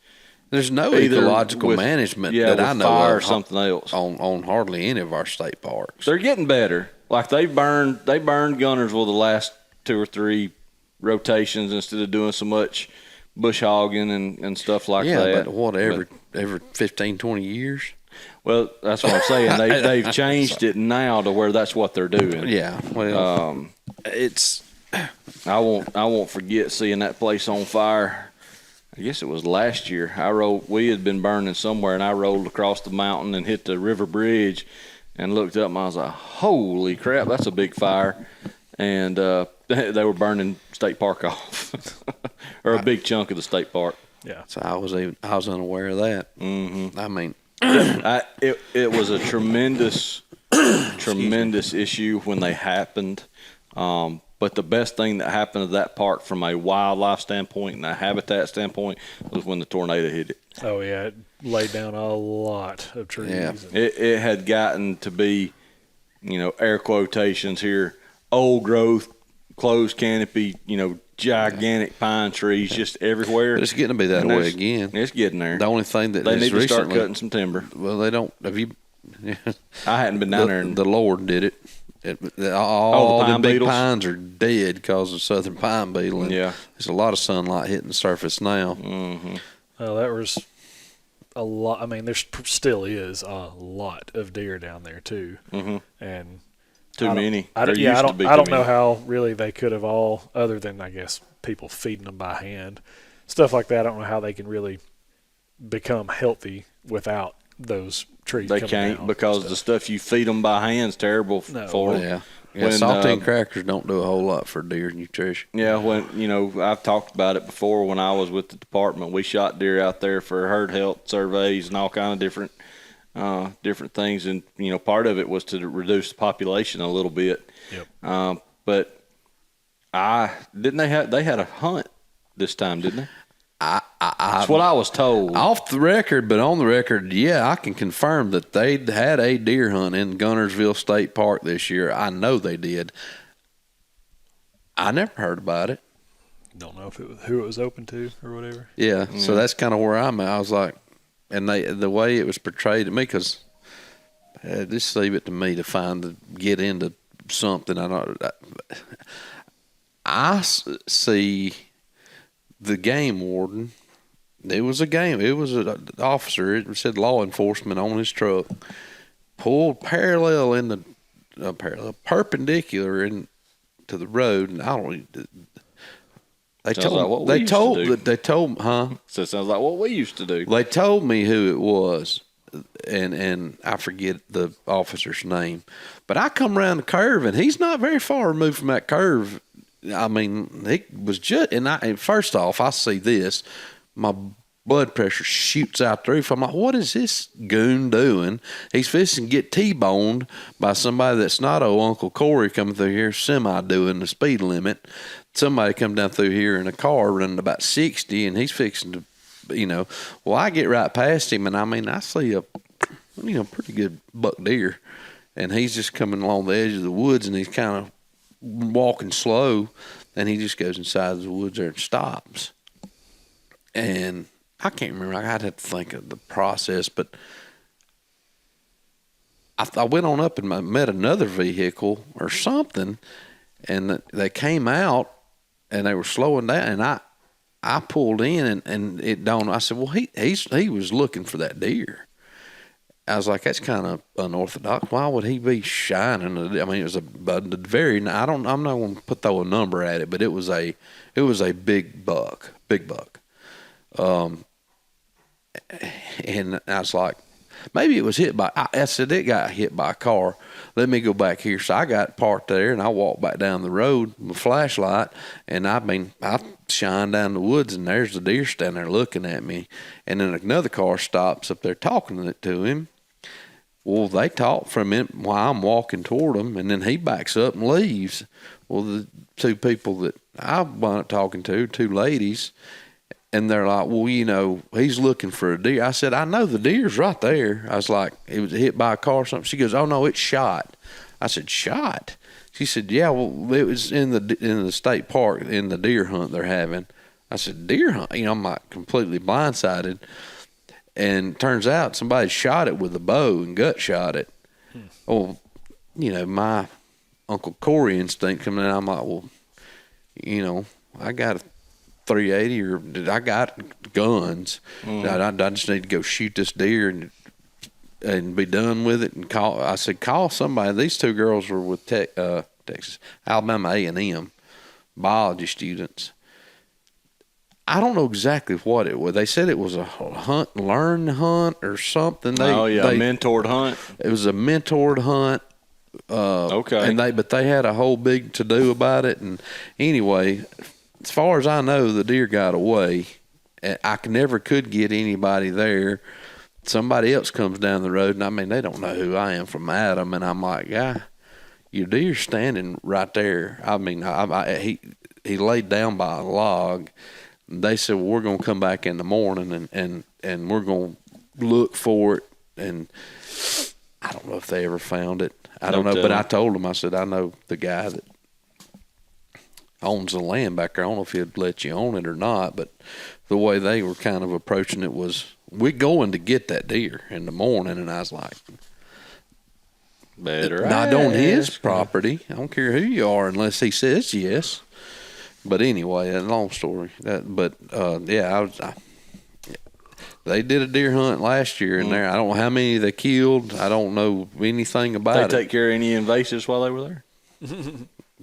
There's no either ecological with- management yeah, that with I know fire of or something else. on hardly any of our state parks. They're getting better. Like they burned Gunnersville the last 2 or 3 rotations instead of doing so much bush hogging and stuff like that. Yeah, but what, every 15, 20 years? Well, that's what I'm saying. They've changed it now to where that's what they're doing. Yeah, well, it's I won't forget seeing that place on fire. I guess it was last year. We had been burning somewhere, and I rolled across the mountain and hit the river bridge, and looked up, and I was like, "Holy crap, that's a big fire!" And they were burning state park off, or a big chunk of the state park. Yeah. so I was unaware of that. I mean, It was a tremendous issue when they happened. But the best thing that happened to that park from a wildlife standpoint and a habitat standpoint was when the tornado hit it. Oh yeah, it laid down a lot of trees. Yeah. and- It had gotten to be, air quotations here, old growth, closed canopy, gigantic pine trees just everywhere. but it's getting to be that And way there's- again. It's getting there. The only thing that They is need to start recently, cutting some timber. well, they don't. Have you? I hadn't been down there. The Lord did it. All pine the big beetles? pines are dead because of southern pine beetle. And Yeah. there's a lot of sunlight hitting the surface now. Well, that was a lot. I mean, there still is a lot of deer down there too, and Too many. I There don't, yeah, I used to don't, be I too don't know many. how really they could have all, other than I guess people feeding them by hand, stuff like that. I don't know how they can really become healthy without those trees. They coming can't down. because the stuff you feed them by hand's terrible No. for them. Yeah. When, Saltine crackers don't do a whole lot for deer nutrition. Yeah, when I've talked about it before. When I was with the department, we shot deer out there for herd health surveys and all kind of different things. And part of it was to reduce the population a little bit. Yep. But they had a hunt this time, didn't they? That's what I was told. Off the record, but on the record, yeah, I can confirm that they had a deer hunt in Gunnersville State Park this year. I know they did. I never heard about it. Don't know if it was who it was open to or whatever. Yeah, so that's kind of where I'm at. I was like, and the way it was portrayed to me, because just leave it to me to get into something. I see the game warden. It was an officer. It said law enforcement on his truck, pulled perpendicular to the road, and I don't. They Sounds like what we they used to told do. they told huh? So it sounds like what we used to do. They told me who it was, and I forget the officer's name. But I come around the curve, and he's not very far removed from that curve. I mean, he was just, and first off, I see this, my blood pressure shoots out the roof. I'm like, what is this goon doing? He's fixing to get T-boned by somebody that's not Uncle Corey coming through here, semi doing the speed limit. Somebody come down through here in a car running about 60, and he's fixing to Well, I get right past him, and I see a pretty good buck deer, and he's just coming along the edge of the woods, and he's kind of walking slow, and he just goes inside the woods there and stops. And I can't remember. I'd have to think of the process, but I went on up and met another vehicle or something, and they came out and they were slowing down, and I pulled in and it dawned. I said, well, he was looking for that deer. I was like, that's kind of unorthodox. Why would he be shining? I mean, it was a very. I'm not going to throw a number at it, but it was a big buck. And I was like, maybe it was hit by. I said it got hit by a car. Let me go back here. So I got parked there, and I walked back down the road with my flashlight, and I shined down the woods, and there's the deer standing there looking at me. And then another car stops up there talking to him. Well, they talk for a minute while I'm walking toward him, and then he backs up and leaves. Well, the two people that I wound up talking to, two ladies, and they're like, well, he's looking for a deer. I said, I know the deer's right there. I was like, it was hit by a car or something. She goes, oh, no, it's shot. I said, shot? She said, yeah, well, it was in the state park in the deer hunt they're having. I said, deer hunt? I'm like completely blindsided. And turns out somebody shot it with a bow and gut shot it. Well, my Uncle Corey instinct coming in, I'm like, well, I got a 380 or I got guns. I just need to go shoot this deer and be done with it. And call somebody. These two girls were with Alabama A&M biology students. I don't know exactly what it was. They said it was a learn hunt or something. A mentored hunt. It was a mentored hunt. Okay. But they had a whole big to do about it. And anyway, as far as I know, the deer got away. I never could get anybody there. Somebody else comes down the road, and they don't know who I am from Adam, and I'm like, yeah, your deer's standing right there. He laid down by a log. They said, well, we're going to come back in the morning and we're going to look for it. And I don't know if they ever found it. I don't know, but I told them, I said, I know the guy that owns the land back there. I don't know if he'd let you own it or not, but the way they were kind of approaching it was, we're going to get that deer in the morning. And I was like, better not on his property. I don't care who you are unless he says yes. But anyway, a long story. They did a deer hunt last year in there. I don't know how many they killed. I don't know anything about it. They take care of any invasives while they were there?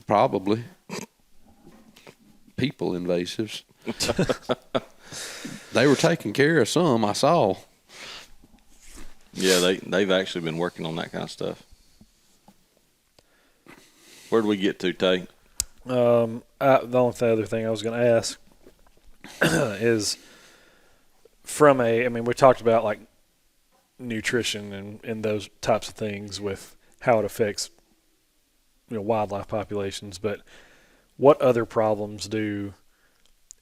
Probably. People invasives. They were taking care of some, I saw. Yeah, they've actually been working on that kind of stuff. Where'd we get to, Tay? The only other thing I was going to ask is we talked about like nutrition and those types of things with how it affects wildlife populations, but what other problems do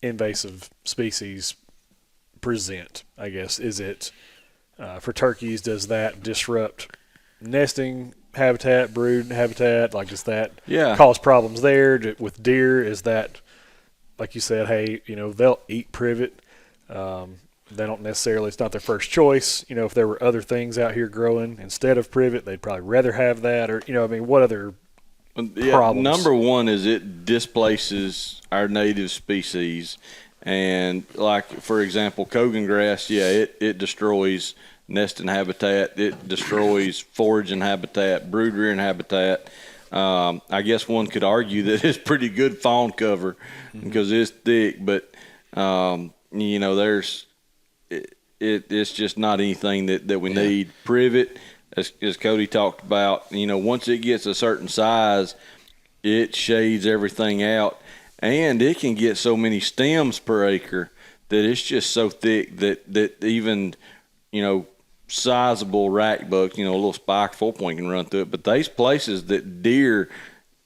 invasive species present? I guess, is it for turkeys, does that disrupt nesting habitat, brood habitat? Like, does that cause problems there? With deer, is that, like you said, hey, they'll eat privet. They don't necessarily, it's not their first choice. If there were other things out here growing instead of privet, they'd probably rather have that. Or, what other problems? Number one is it displaces our native species. And like, for example, Kogan grass, it destroys nesting habitat. It destroys foraging habitat, brood rearing habitat. I guess one could argue that it's pretty good fawn cover because it's thick, but it's just not anything that we need. Privet, as Cody talked about, once it gets a certain size, it shades everything out, and it can get so many stems per acre that it's just so thick that even sizable rack bucks, a little spike 4-point can run through it. But these places that deer,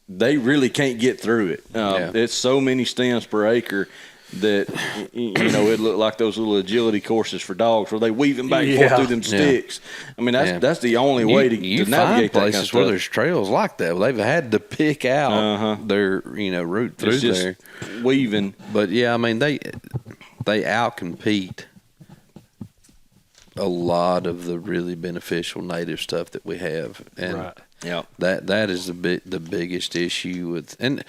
they really can't get through it. It's so many stems per acre, that it looked like those little agility courses for dogs where they weaving back and forth through them sticks. I mean, that's the only way to navigate find places that kind of where stuff. there's trails like that. They've had to pick out their route through It's just there. weaving. But yeah, I mean they outcompete a lot of the really beneficial native stuff that we have, and that is the biggest issue with. And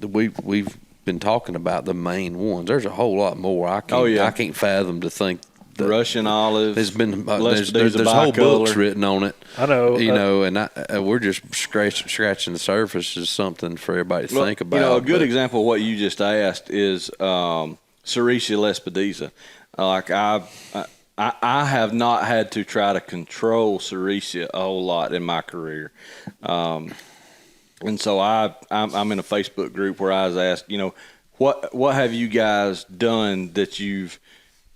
we've been talking about the main ones. There's a whole lot more. I can't fathom to think. Russian olive. There's been there's whole books written on it. I know. And we're just scratching the surface is something for everybody to think about. A good example of what you just asked is Sericea lespedeza. Like I have not had to try to control Sericea a whole lot in my career. And so I'm in a Facebook group where I was asked, what have you guys done that you've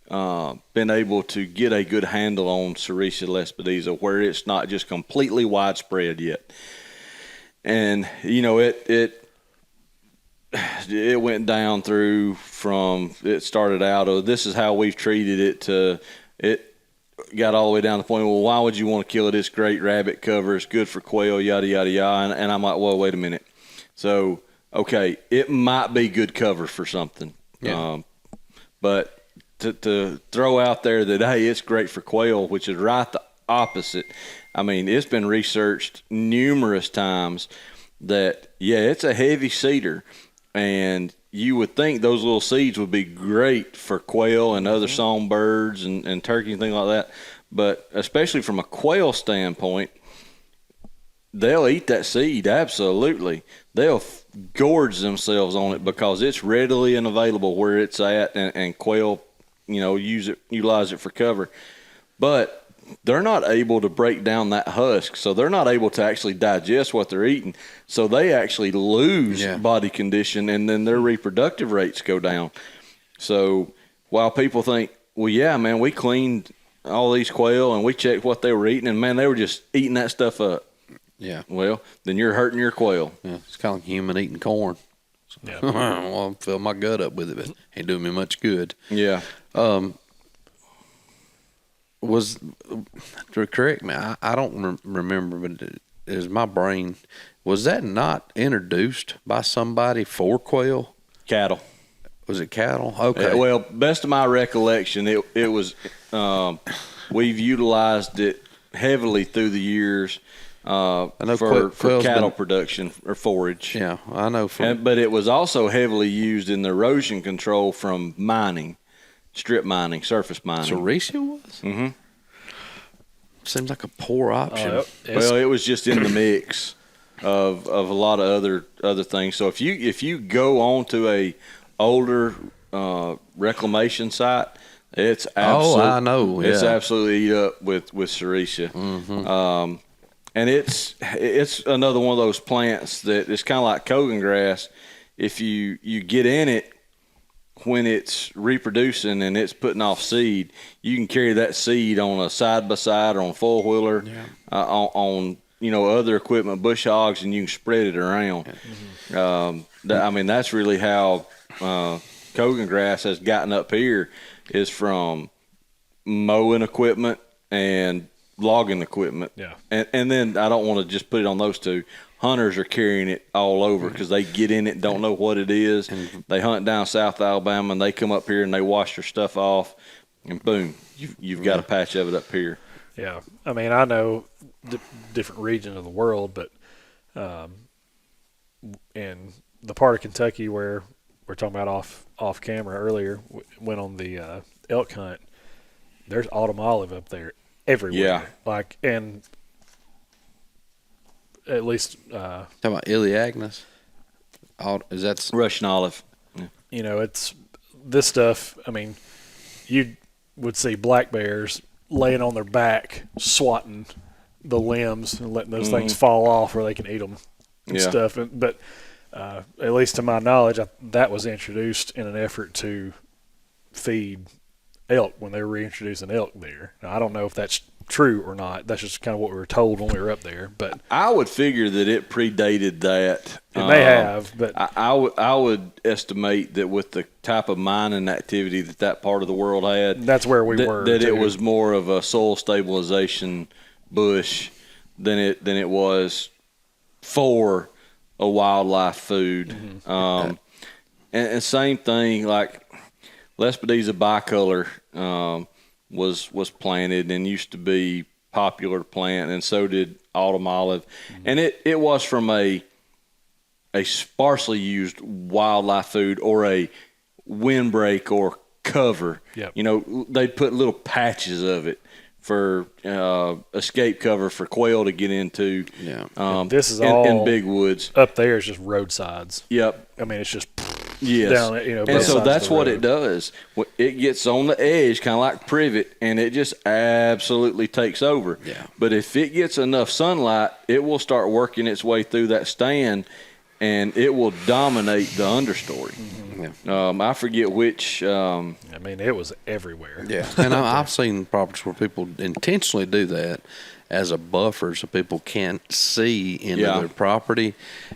been able to get a good handle on Sericea lespedeza where it's not just completely widespread yet? And it went down through from it started out this is how we've treated it to it got all the way down to the point, well, why would you want to kill it? It's great rabbit cover. It's good for quail, yada, yada, yada. And I'm like, well, wait a minute. So, okay, it might be good cover for something. Yeah. But to throw out there that, hey, it's great for quail, which is right the opposite. I mean, it's been researched numerous times that, it's a heavy cedar. And you would think those little seeds would be great for quail and other songbirds and turkey and things like that. But especially from a quail standpoint, they'll eat that seed, absolutely. They'll gorge themselves on it because it's readily and available where it's at, and quail, utilize it for cover. But they're not able to break down that husk, so they're not able to actually digest what they're eating. So they actually lose body condition, and then their reproductive rates go down. So while people think, well, yeah, man, we cleaned all these quail and we checked what they were eating, and, man, they were just eating that stuff up. Yeah. Well, then you're hurting your quail. Yeah, it's kind of like human eating corn. Yeah. Well, I'll fill my gut up with it, but ain't doing me much good. Yeah. Correct me, I don't remember, but it is my brain. Was that not introduced by somebody for quail? Cattle. Was it cattle? Okay. Well, best of my recollection, it was. We've utilized it heavily through the years. I know for cattle production or forage. Yeah, I know. But it was also heavily used in the erosion control from mining. Strip mining, surface mining. Sericea was? Mm-hmm. Seems like a poor option. Well, it was just in the mix of a lot of other things. So if you go on to a older reclamation site, it's absolutely I know. Yeah. It's absolutely eat up with Sericea. Mm-hmm. And it's another one of those plants that it's kind of like Kogan grass. If you get in it when it's reproducing and it's putting off seed, you can carry that seed on a side-by-side or on a four-wheeler, on other equipment, bush hogs, and you can spread it around. Mm-hmm. That's really how Kogan grass has gotten up here, is from mowing equipment and logging equipment. Yeah. And then I don't want to just put it on those two. Hunters are carrying it all over because they get in it and don't know what it is. They hunt down South Alabama and they come up here and they wash their stuff off, and boom, you've got a patch of it up here. Yeah. I know different regions of the world, but in the part of Kentucky where we're talking about off camera earlier, went on the elk hunt, there's autumn olive up there everywhere. Yeah. And at least talking about Iliagnus. Is that Russian olive? Yeah. It's this stuff. You would see black bears laying on their back, swatting the limbs and letting those things fall off where they can eat them and stuff. But at least to my knowledge, that was introduced in an effort to feed elk when they were reintroducing elk there. Now, I don't know if that's true or not. That's just kind of what we were told when we were up there. But I would figure that it predated that. it may have, but I would estimate that with the type of mining activity that part of the world had, that's where we were. That too. it was more of a soil stabilization bush than it was for a wildlife food. Mm-hmm. And same thing, like Lespedeza bicolor was planted and used to be popular plant, and so did autumn olive. Mm-hmm. And it was from a sparsely used wildlife food or a windbreak or cover. Yep. You know, they'd put little patches of it for escape cover for quail to get into. Yeah. This is in big woods. Up there is just roadsides. Yep. I mean, it's just down, and so that's what it does. It gets on the edge, kind of like privet, and it just absolutely takes over. Yeah. But if it gets enough sunlight, it will start working its way through that stand, and it will dominate the understory. Mm-hmm. Yeah. I forget which. I mean, it was everywhere. Yeah, and I've seen properties where people intentionally do that as a buffer so people can't see into their property.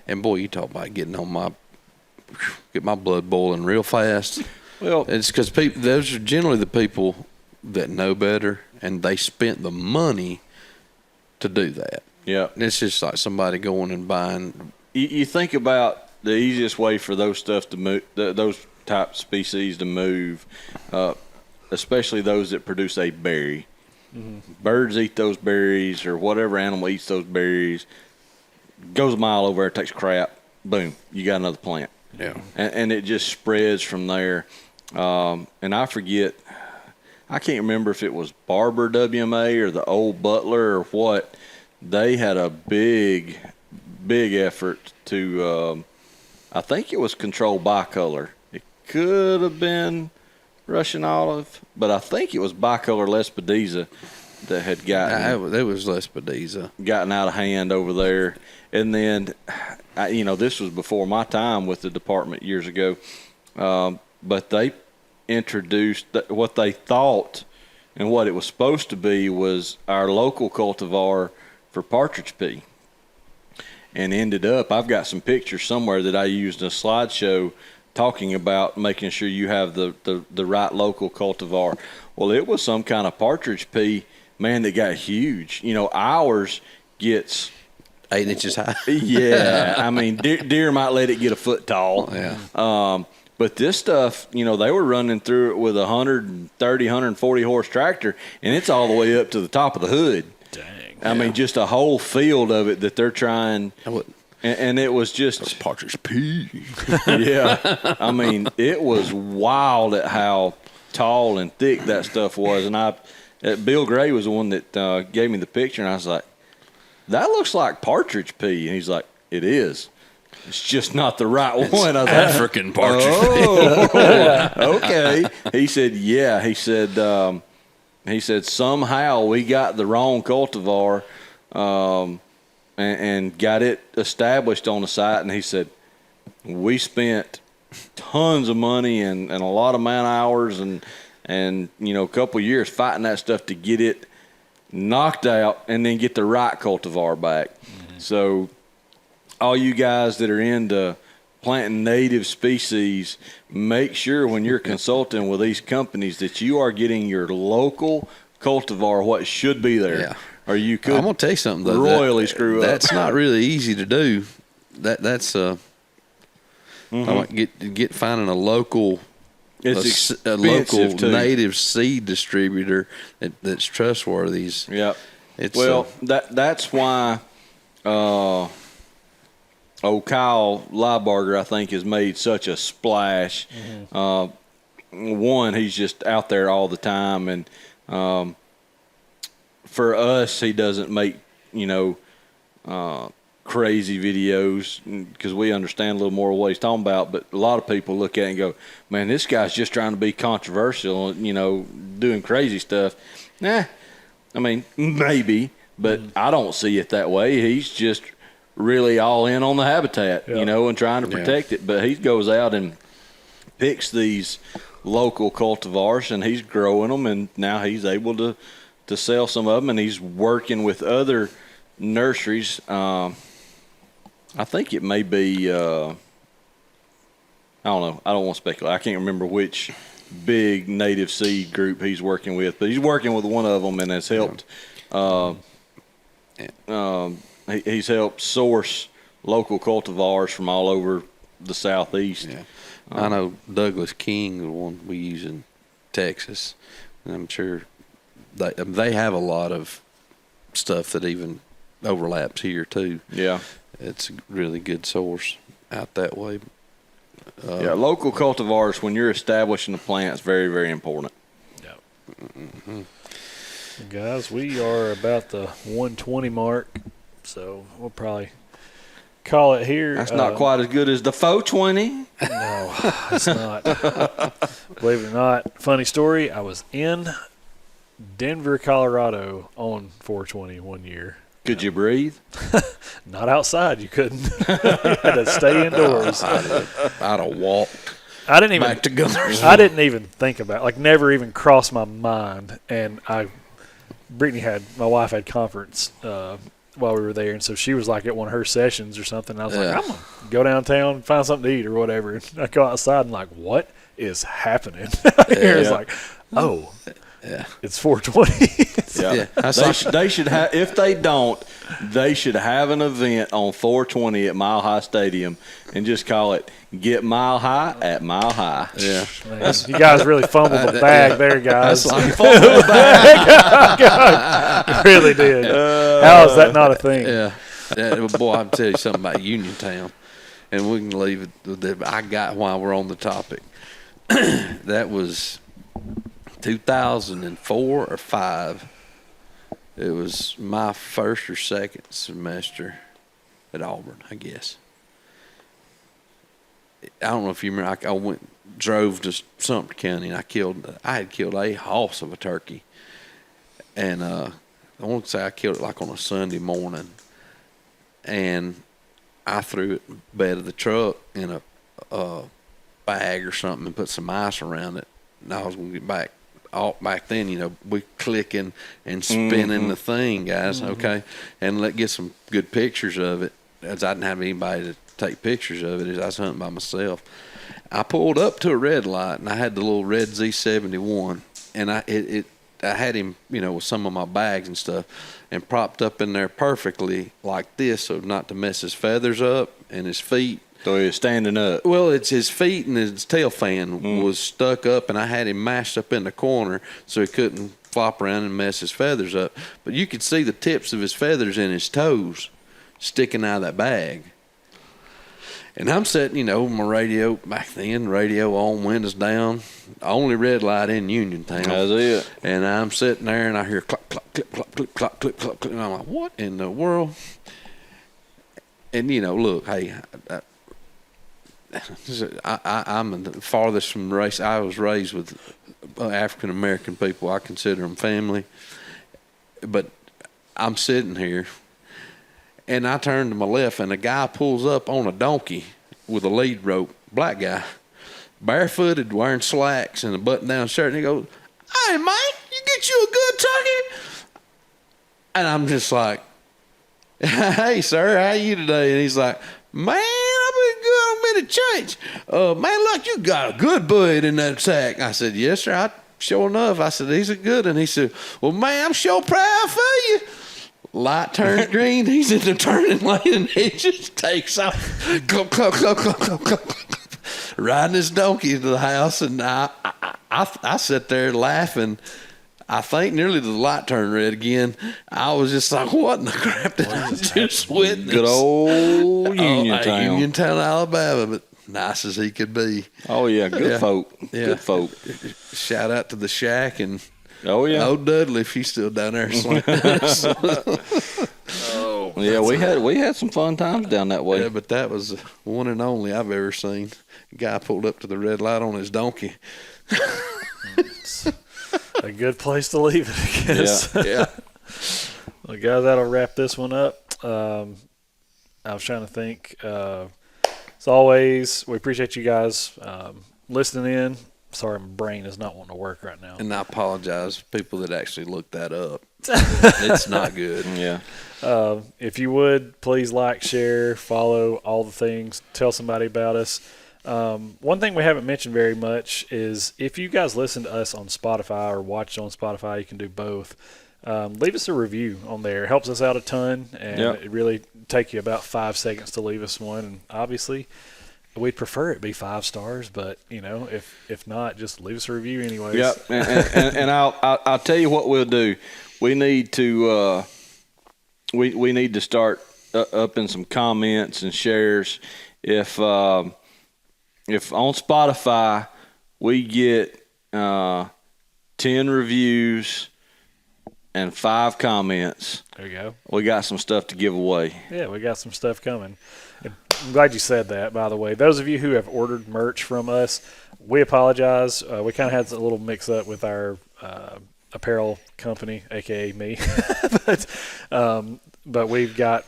And boy, you talk about get my blood boiling real fast. Well, it's because those are generally the people that know better, and they spent the money to do that. Yeah, and it's just like somebody going and buying. You think about the easiest way for those stuff to move, those type species to move, especially those that produce a berry. Mm-hmm. Birds eat those berries, or whatever animal eats those berries. Goes a mile over there, takes crap. Boom, you got another plant. Yeah, and it just spreads from there. And I forget, I can't remember if it was Barber WMA or the old Butler or what. They had a big effort to, I think it was controlled bicolor. It could have been Russian olive, but I think it was bicolor Lespedeza that had gotten. It was Lespedeza. Gotten out of hand over there. And then, this was before my time with the department years ago, but they introduced what they thought and what it was supposed to be was our local cultivar for partridge pea. And ended up, I've got some pictures somewhere that I used in a slideshow talking about making sure you have the right local cultivar. Well, it was some kind of partridge pea, man, that got huge. Ours gets 8 inches high. Yeah, I mean, deer might let it get a foot tall. Yeah. But this stuff, they were running through it with a 130, 140 horse tractor, and it's all the way up to the top of the hood. Dang. I mean, just a whole field of it that they're trying. And it was just. That's partridge pea. Yeah. I mean, it was wild at how tall and thick that stuff was. And Bill Gray was the one that gave me the picture, and I was like, that looks like partridge pea. And he's like, it is. It's just not the right one. I was African partridge pea. Okay. He said, yeah. He said, somehow we got the wrong cultivar and got it established on the site. And he said, we spent tons of money and a lot of man hours and a couple of years fighting that stuff to get it knocked out and then get the right cultivar back. Mm-hmm. So all you guys that are into planting native species, make sure when you're consulting with these companies that you are getting your local cultivar, what should be there. Yeah. Or you could I'm gonna tell you something though. Royally screw up. That's not really easy to do. That's get finding a local a local native seed distributor that's trustworthy. Yeah. It's that's why Kyle Liebarger, I think, has made such a splash. Mm-hmm. One, he's just out there all the time, and for us, he doesn't make crazy videos because we understand a little more what he's talking about. But a lot of people look at it and go, "Man, this guy's just trying to be controversial, doing crazy stuff." Nah, I mean, maybe, but I don't see it that way. He's just really all in on the habitat, and trying to protect it. But he goes out and picks these local cultivars, and he's growing them, and now he's able to sell some of them, and he's working with other nurseries. I think it may be. I don't know. I don't want to speculate. I can't remember which big native seed group he's working with, but he's working with one of them, and has helped. He's helped source local cultivars from all over the Southeast. Yeah. I know Douglas King, the one we use in Texas, and I'm sure they have a lot of stuff that even overlaps here too. Yeah, it's a really good source out that way. Local cultivars, when you're establishing a plant, is very, very important. Yeah. Mm-hmm. Guys, we are about the 120 mark, so we'll probably call it here. That's not quite as good as the 420. No, it's not. Believe it or not, funny story, I was in Denver, Colorado on 420 one year. Could you breathe? Not outside, you couldn't. You had to stay indoors. I'd have walked I didn't even back to Gunners. I didn't even think about it, like never even crossed my mind. And my wife had conference while we were there, and so she was like at one of her sessions or something. And I was like, I'm gonna go downtown and find something to eat or whatever. And I go outside and like, what is happening? It's like, oh. Yeah, it's 420. Yeah, they should have. If they don't, they should have an event on 420 at Mile High Stadium and just call it "Get Mile High at Mile High." Yeah, man, you guys really fumbled the bag there, guys. That's like fumbled the bag. God, you really did. How is that not a thing? Yeah, boy, I'll tell you something about Uniontown, and we can leave it with that. I got while we're on the topic. That was 2004 or 5. It was my first or second semester at Auburn, I guess. I don't know if you remember. I drove to Sumter County, and I had killed a hoss of a turkey, and I want to say I killed it like on a Sunday morning, and I threw it in the bed of the truck in a bag or something and put some ice around it, and I was going to get back. Back then, we clicking and spinning the thing, guys, okay? And let's get some good pictures of it, as I didn't have anybody to take pictures of it, as I was hunting by myself. I pulled up to a red light, and I had the little red Z71, and I had him, with some of my bags and stuff, and propped up in there perfectly like this, so not to mess his feathers up and his feet. So he was standing up. Well, it's his feet and his tail fan was stuck up, and I had him mashed up in the corner so he couldn't flop around and mess his feathers up. But you could see the tips of his feathers and his toes sticking out of that bag. And I'm sitting, my radio, back then, radio on, windows down, only red light in Uniontown. That's it. And I'm sitting there, and I hear clock, clock, clip, clock, clip, clock, clip, clock, clip. And I'm like, what in the world? And, look, hey, I'm the farthest from the race. I was raised with African American people. I consider them family. But I'm sitting here, and I turn to my left, and a guy pulls up on a donkey with a lead rope, black guy, barefooted, wearing slacks and a button-down shirt, and he goes, "Hey, Mike, you get you a good turkey?" And I'm just like, "Hey, sir, how you today?" And he's like, "Man, I'm been to church. Man, look, you got a good bud in that sack." I said, "Yes, sir. Sure enough." I said, "He's a good one." He said, "Well, man, I'm sure proud for you." Light turns green. He's in the turning lane, and he just takes off, clump, clump, clump, clump, clump, clump, riding his donkey to the house. And I sat there laughing. I think nearly the light turned red again. I was just like, what in the crap did I just witness? Good old Uniontown. Uniontown, Alabama, but nice as he could be. Oh, yeah, good folk. Yeah. Good folk. Shout out to the Shack and old Dudley, if he's still down there. Yeah, we had some fun times down that way. Yeah, but that was the one and only I've ever seen. A guy pulled up to the red light on his donkey. A good place to leave it, I guess. Yeah. Well, guys, that'll wrap this one up. I was trying to think. As always, we appreciate you guys listening in. sorry, my brain is not wanting to work right now. And I apologize for people that actually looked that up. It's not good. Yeah. If you would, please like, share, follow, all the things. Tell somebody about us. One thing we haven't mentioned very much is if you guys listen to us on Spotify or watch on Spotify, you can do both. Leave us a review on there. It helps us out a ton, and it really take you about 5 seconds to leave us one. And obviously, we'd prefer it be 5 stars, but if not, just leave us a review anyways. Yep. And I'll tell you what we'll do. We need to we need to start upping some comments and shares. If on Spotify we get 10 reviews and 5 comments, there you go. We got some stuff to give away. Yeah, we got some stuff coming. And I'm glad you said that, by the way. Those of you who have ordered merch from us, we apologize. We kind of had a little mix-up with our apparel company, a.k.a. me. But we've got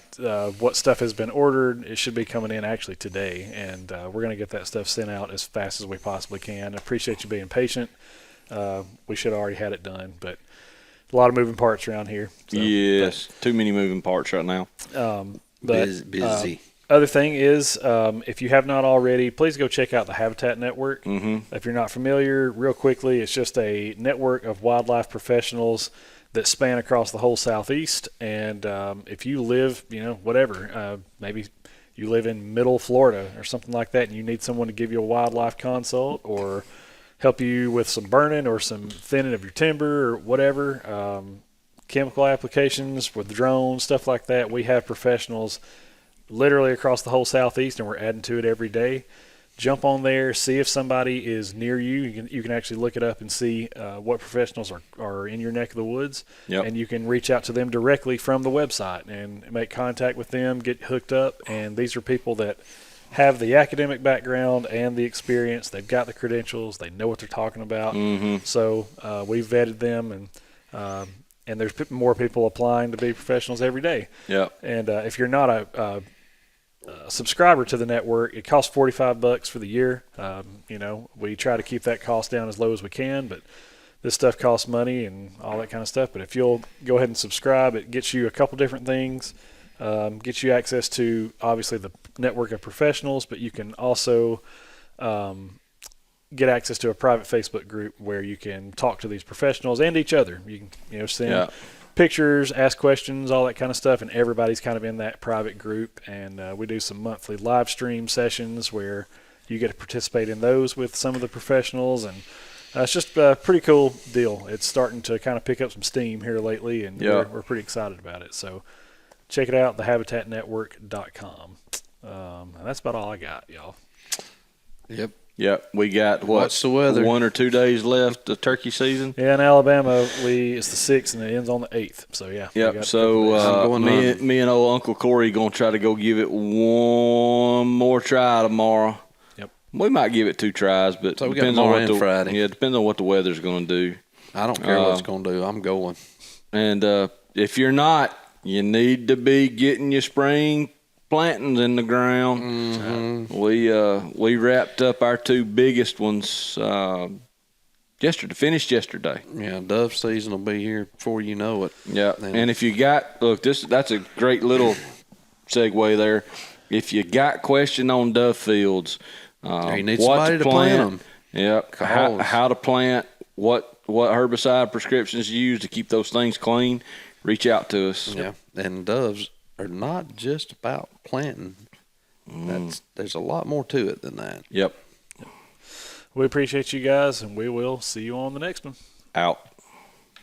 what stuff has been ordered. It should be coming in actually today, and we're going to get that stuff sent out as fast as we possibly can. I appreciate you being patient. We should have already had it done, but a lot of moving parts around here. So, yes, too many moving parts right now. Busy. Other thing is, if you have not already, please go check out the Habitat Network. Mm-hmm. If you're not familiar, real quickly, it's just a network of wildlife professionals that span across the whole Southeast. And if you live, whatever, maybe you live in middle Florida or something like that, and you need someone to give you a wildlife consult or help you with some burning or some thinning of your timber or whatever, chemical applications with drones, stuff like that, we have professionals literally across the whole Southeast, and we're adding to it every day. Jump on there, see if somebody is near you. You can actually look it up and see what professionals are in your neck of the woods. Yep. And you can reach out to them directly from the website and make contact with them, get hooked up. And these are people that have the academic background and the experience. They've got the credentials. They know what they're talking about. Mm-hmm. So we've vetted them, and there's more people applying to be professionals every day. Yep. And if you're not a subscriber to the network, it costs $45 for the year. We try to keep that cost down as low as we can, but this stuff costs money and all that kind of stuff. But if you'll go ahead and subscribe, it gets you a couple different things. Gets you access to, obviously, the network of professionals, but you can also get access to a private Facebook group where you can talk to these professionals and each other. You can send pictures, ask questions, all that kind of stuff, and everybody's kind of in that private group. And we do some monthly live stream sessions where you get to participate in those with some of the professionals, and it's just a pretty cool deal. It's starting to kind of pick up some steam here lately, and we're pretty excited about it. So check it out, thehabitatnetwork.com. And that's about all I got, y'all. Yep. Yep. We got What's the weather? 1 or 2 days left of turkey season. Yeah, in Alabama, it's the 6th, and it ends on the 8th. So, yeah. Yep. So me and old Uncle Corey going to try to go give it one more try tomorrow. Yep. We might give it 2 tries, but so we depends got on tomorrow and Friday. Yeah, it depends on what the weather's going to do. I don't care what it's going to do. I'm going. And if you're not, you need to be getting your spring plantings in the ground. Mm-hmm. We wrapped up our 2 biggest ones finished yesterday. Yeah, dove season will be here before you know it. Yeah, and if you that's a great little segue there. If you got question on dove fields, you need somebody to plant them. Yep, how to plant, what herbicide prescriptions you use to keep those things clean, reach out to us. Yeah, and doves are not just about planting. There's a lot more to it than that. Yep. We appreciate you guys, and we will see you on the next one. Out.